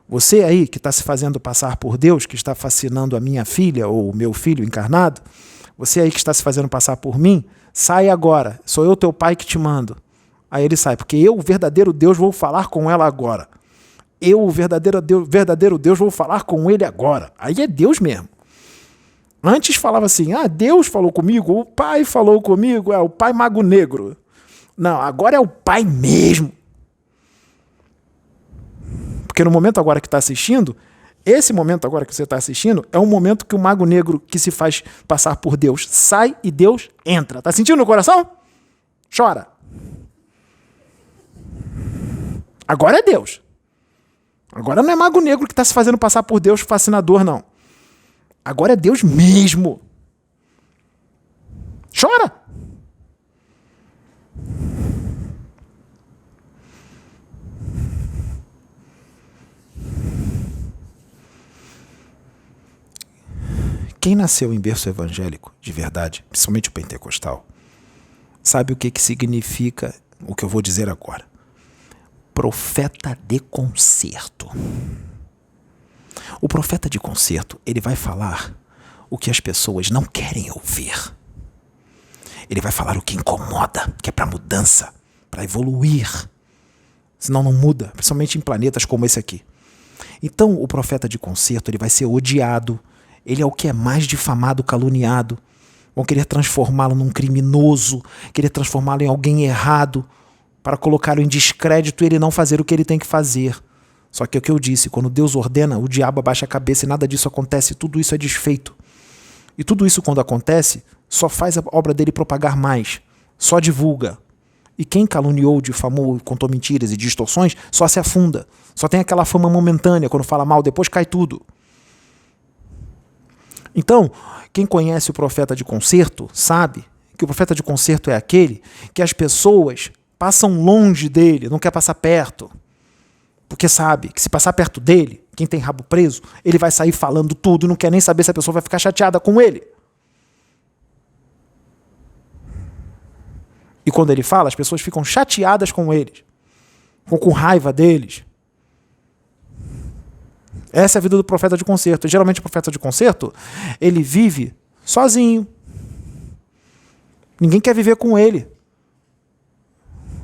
você aí que está se fazendo passar por Deus, que está fascinando a minha filha ou o meu filho encarnado, você aí que está se fazendo passar por mim, sai agora, sou eu teu pai que te mando. Aí ele sai, porque eu, o verdadeiro Deus, vou falar com ela agora. Eu, o verdadeiro Deus, vou falar com ele agora. Aí é Deus mesmo. Antes falava assim, Deus falou comigo, o pai falou comigo, o pai mago negro. Não, agora é o pai mesmo. Porque no momento agora que está assistindo, esse momento agora que você está assistindo, é um momento que o mago negro que se faz passar por Deus sai e Deus entra. Tá sentindo no coração? Chora. Agora é Deus. Agora não é mago negro que está se fazendo passar por Deus fascinador, não. Agora é Deus mesmo. Chora. Quem nasceu em berço evangélico, de verdade, principalmente o pentecostal, sabe o que significa o que eu vou dizer agora. Profeta de concerto. O profeta de concerto, ele vai falar o que as pessoas não querem ouvir. Ele vai falar o que incomoda, que é para mudança, para evoluir. Senão não muda, principalmente em planetas como esse aqui. Então, o profeta de concerto, ele vai ser odiado. Ele é o que é mais difamado, caluniado. Vão querer transformá-lo num criminoso, querer transformá-lo em alguém errado, para colocá-lo em descrédito e ele não fazer o que ele tem que fazer. Só que é o que eu disse, quando Deus ordena, o diabo abaixa a cabeça e nada disso acontece, tudo isso é desfeito. E tudo isso, quando acontece, só faz a obra dele propagar mais, só divulga. E quem caluniou, difamou, contou mentiras e distorções, só se afunda. Só tem aquela fama momentânea, quando fala mal, depois cai tudo. Então, quem conhece o profeta de concerto sabe que o profeta de concerto é aquele que as pessoas passam longe dele, não quer passar perto. Porque sabe que se passar perto dele, quem tem rabo preso, ele vai sair falando tudo e não quer nem saber se a pessoa vai ficar chateada com ele. E quando ele fala, as pessoas ficam chateadas com eles, ficam com raiva deles. Essa é a vida do profeta de concerto. E, geralmente o profeta de concerto, ele vive sozinho. Ninguém quer viver com ele.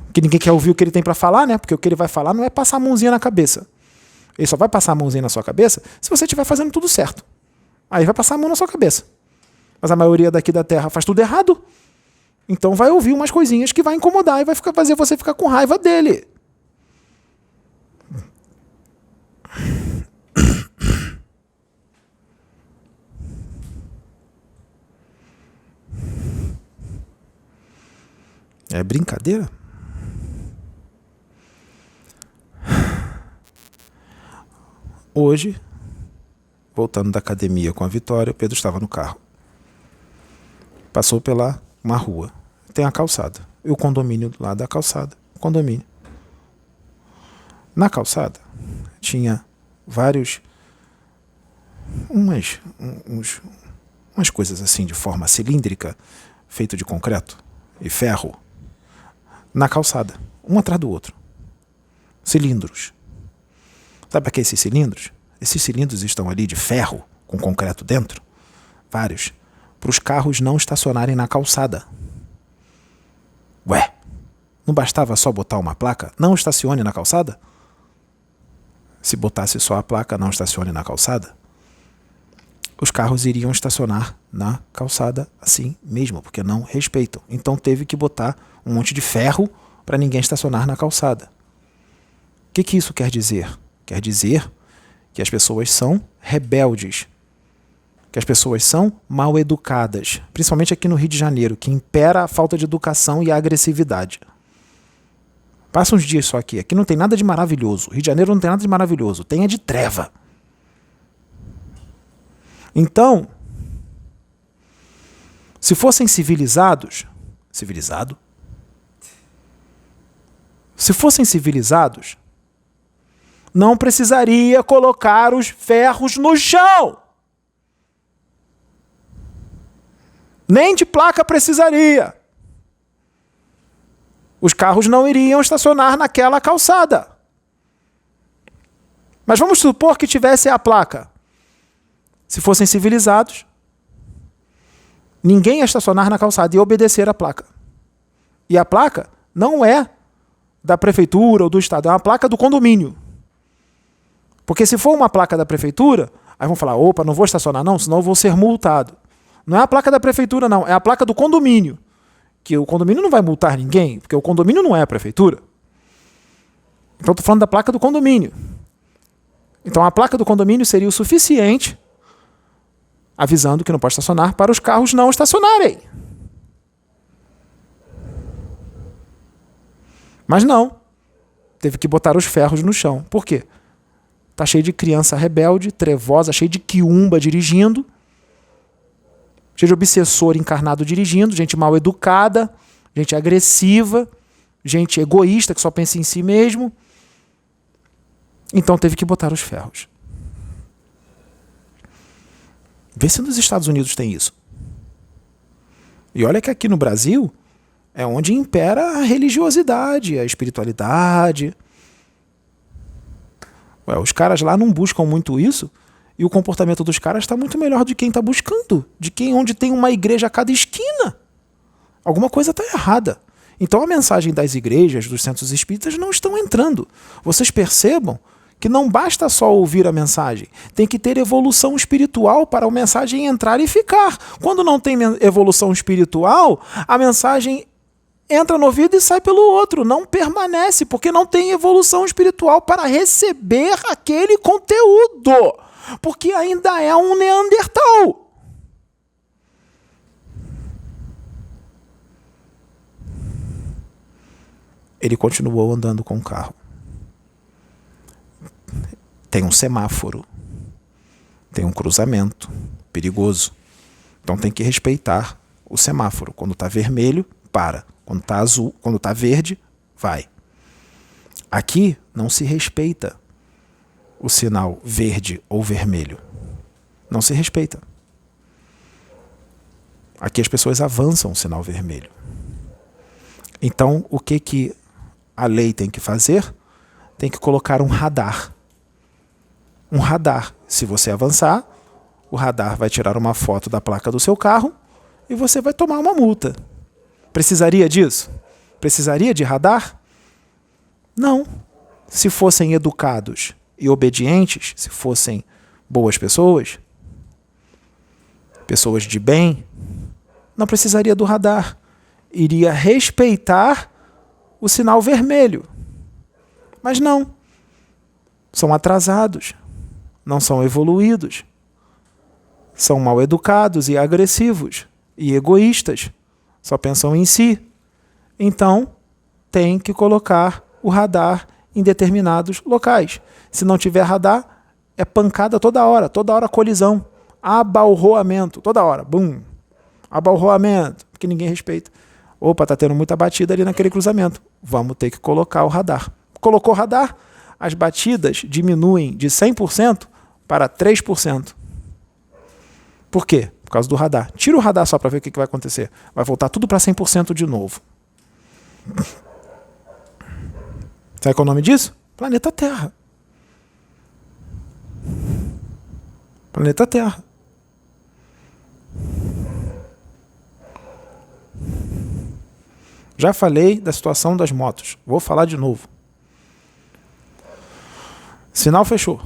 Porque ninguém quer ouvir o que ele tem para falar, né? Porque o que ele vai falar não é passar a mãozinha na cabeça. Ele só vai passar a mãozinha na sua cabeça se você estiver fazendo tudo certo. Aí vai passar a mão na sua cabeça. Mas a maioria daqui da Terra faz tudo errado. Então vai ouvir umas coisinhas que vai incomodar e vai fazer você ficar com raiva dele. É brincadeira? Hoje, voltando da academia com a Vitória, o Pedro estava no carro. Passou pela uma rua. Tem a calçada. E o condomínio do lado da calçada. Condomínio. Na calçada tinha umas coisas assim de forma cilíndrica, feito de concreto e ferro, na calçada, um atrás do outro. Cilindros. Sabe aqueles cilindros? Esses cilindros estão ali de ferro, com concreto dentro, vários, para os carros não estacionarem na calçada. Ué, não bastava só botar uma placa, não estacione na calçada? Se botasse só a placa, não estacione na calçada, os carros iriam estacionar na calçada assim mesmo, porque não respeitam. Então teve que botar um monte de ferro para ninguém estacionar na calçada. O que isso quer dizer? Quer dizer que as pessoas são rebeldes, que as pessoas são mal educadas, principalmente aqui no Rio de Janeiro, que impera a falta de educação e a agressividade. Passa uns dias só aqui. Aqui não tem nada de maravilhoso. Rio de Janeiro não tem nada de maravilhoso. Tem é de treva. Então, se fossem civilizados, não precisaria colocar os ferros no chão. Nem de placa precisaria. Os carros não iriam estacionar naquela calçada. Mas vamos supor que tivesse a placa. Se fossem civilizados, ninguém ia estacionar na calçada e obedecer a placa. E a placa não é da prefeitura ou do estado, é uma placa do condomínio. Porque se for uma placa da prefeitura, aí vão falar, opa, não vou estacionar não, senão eu vou ser multado. Não é a placa da prefeitura não, é a placa do condomínio. Que o condomínio não vai multar ninguém, porque o condomínio não é a prefeitura. Então estou falando da placa do condomínio. Então a placa do condomínio seria o suficiente, avisando que não pode estacionar para os carros não estacionarem. Mas não. Teve que botar os ferros no chão. Por quê? Tá cheio de criança rebelde, trevosa, cheio de quiumba dirigindo, cheio de obsessor encarnado dirigindo, gente mal educada, gente agressiva, gente egoísta que só pensa em si mesmo. Então teve que botar os ferros. Vê se nos Estados Unidos tem isso. E olha que aqui no Brasil é onde impera a religiosidade, a espiritualidade. Ué, os caras lá não buscam muito isso e o comportamento dos caras está muito melhor de quem está buscando, de quem onde tem uma igreja a cada esquina. Alguma coisa está errada. Então a mensagem das igrejas, dos centros espíritas não estão entrando. Vocês percebam que não basta só ouvir a mensagem, tem que ter evolução espiritual para a mensagem entrar e ficar. Quando não tem evolução espiritual, a mensagem entra no ouvido e sai pelo outro, não permanece, porque não tem evolução espiritual para receber aquele conteúdo, porque ainda é um Neandertal. Ele continuou andando com o carro. Tem um semáforo, tem um cruzamento perigoso, então tem que respeitar o semáforo. Quando está vermelho, para. Quando está azul, quando está verde, vai. Aqui não se respeita o sinal verde ou vermelho. Não se respeita. Aqui as pessoas avançam o sinal vermelho. Então, o que a lei tem que fazer? Tem que colocar um radar. Um radar. Se você avançar, o radar vai tirar uma foto da placa do seu carro e você vai tomar uma multa. Precisaria disso? Precisaria de radar? Não. Se fossem educados e obedientes, se fossem boas pessoas, pessoas de bem, não precisaria do radar. Iria respeitar o sinal vermelho. Mas não. São atrasados. Não são evoluídos. São mal educados e agressivos e egoístas. Só pensam em si. Então, tem que colocar o radar em determinados locais. Se não tiver radar, é pancada toda hora colisão, abalroamento, toda hora, bum, abalroamento, porque ninguém respeita. Opa, tá tendo muita batida ali naquele cruzamento, vamos ter que colocar o radar. Colocou o radar, as batidas diminuem de 100% para 3%. Por quê? Por causa do radar. Tira o radar só para ver o que vai acontecer. Vai voltar tudo para 100% de novo. Sabe qual é o nome disso? Planeta Terra. Planeta Terra. Já falei da situação das motos. Vou falar de novo. Sinal fechou.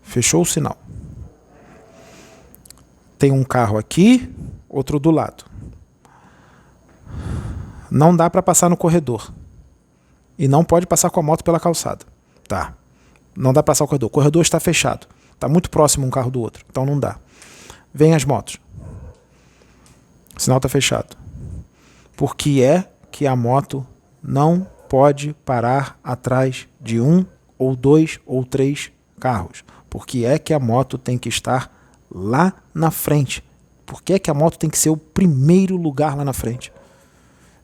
Fechou o sinal. Tem um carro aqui, outro do lado. Não dá para passar no corredor. E não pode passar com a moto pela calçada. Tá. Não dá para passar o corredor. O corredor está fechado. Está muito próximo um carro do outro. Então não dá. Vem as motos. O sinal está fechado. Por que é que a moto não pode parar atrás de um, ou dois, ou três carros? Por que é que a moto tem que estar lá na frente? Por que é que a moto tem que ser o primeiro lugar lá na frente?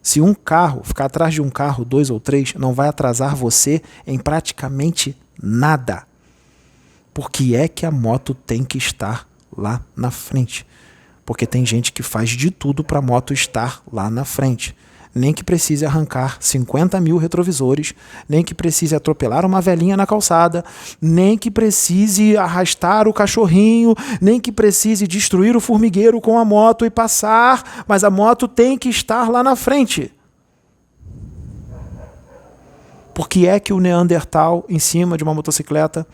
Se um carro ficar atrás de um carro, dois ou três, não vai atrasar você em praticamente nada. Por que é que a moto tem que estar lá na frente? Porque tem gente que faz de tudo para a moto estar lá na frente. Nem que precise arrancar 50 mil retrovisores, nem que precise atropelar uma velhinha na calçada, nem que precise arrastar o cachorrinho, nem que precise destruir o formigueiro com a moto e passar, mas a moto tem que estar lá na frente. Por que é que o Neandertal, em cima de uma motocicleta,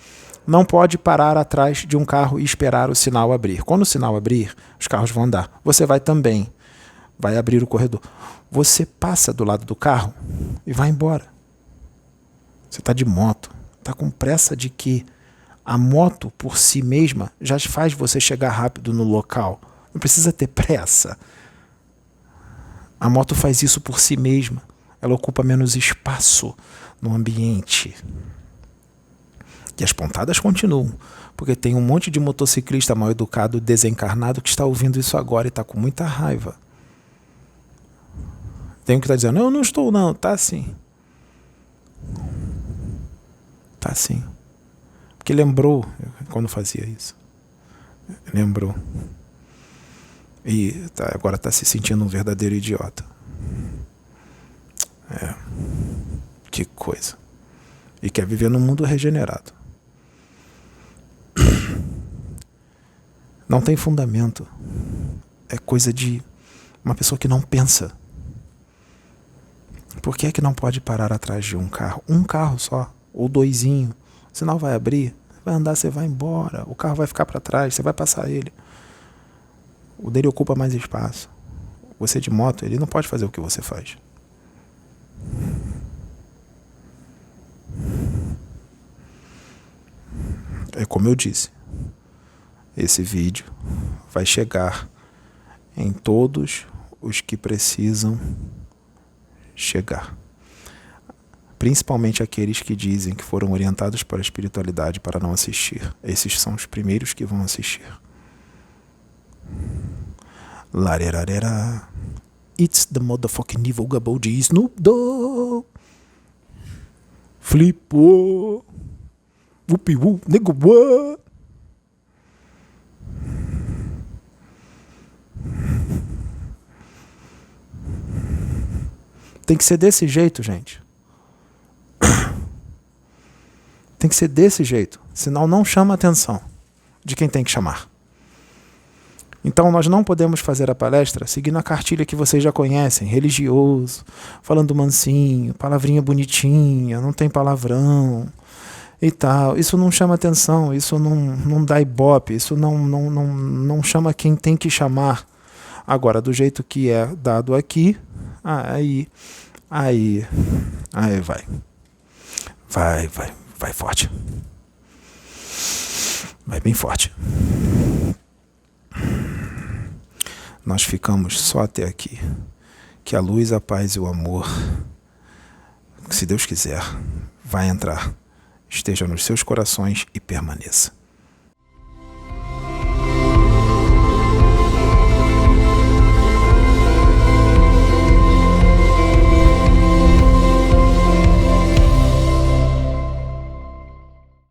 não pode parar atrás de um carro e esperar o sinal abrir? Quando o sinal abrir, os carros vão andar. Você vai também. Vai abrir o corredor. Você passa do lado do carro e vai embora. Você está de moto. Está com pressa de quê? A moto, por si mesma, já faz você chegar rápido no local. Não precisa ter pressa. A moto faz isso por si mesma. Ela ocupa menos espaço no ambiente. E as pontadas continuam, porque tem um monte de motociclista mal educado, desencarnado, que está ouvindo isso agora e está com muita raiva. Tem um que está dizendo, eu não estou não, tá sim. Tá sim. Porque lembrou quando fazia isso. Lembrou. E agora está se sentindo um verdadeiro idiota. Que coisa. E quer viver num mundo regenerado. Não tem fundamento. É coisa de uma pessoa que não pensa. Por que é que não pode parar atrás de um carro? Um carro só, ou doisinho. O sinal vai abrir, vai andar, você vai embora. O carro vai ficar para trás, você vai passar ele. O dele ocupa mais espaço. Você de moto, ele não pode fazer o que você faz. É como eu disse. Esse vídeo vai chegar em todos os que precisam chegar. Principalmente aqueles que dizem que foram orientados para a espiritualidade para não assistir. Esses são os primeiros que vão assistir. Larerarera. It's the motherfucking evil gabble de Snoop Dogg. Flipou. Whoopie whoop, nigga what? Tem que ser desse jeito, gente. Tem que ser desse jeito. Senão não chama a atenção de quem tem que chamar. Então nós não podemos fazer a palestra seguindo a cartilha que vocês já conhecem, religioso, falando mansinho, palavrinha bonitinha, não tem palavrão e tal. Isso não chama atenção, isso não dá ibope, isso não chama quem tem que chamar. Agora, do jeito que é dado aqui, aí vai. Vai forte. Vai bem forte. Nós ficamos só até aqui. que a luz, a paz e o amor, se Deus quiser, vai entrar, esteja nos seus corações e permaneça.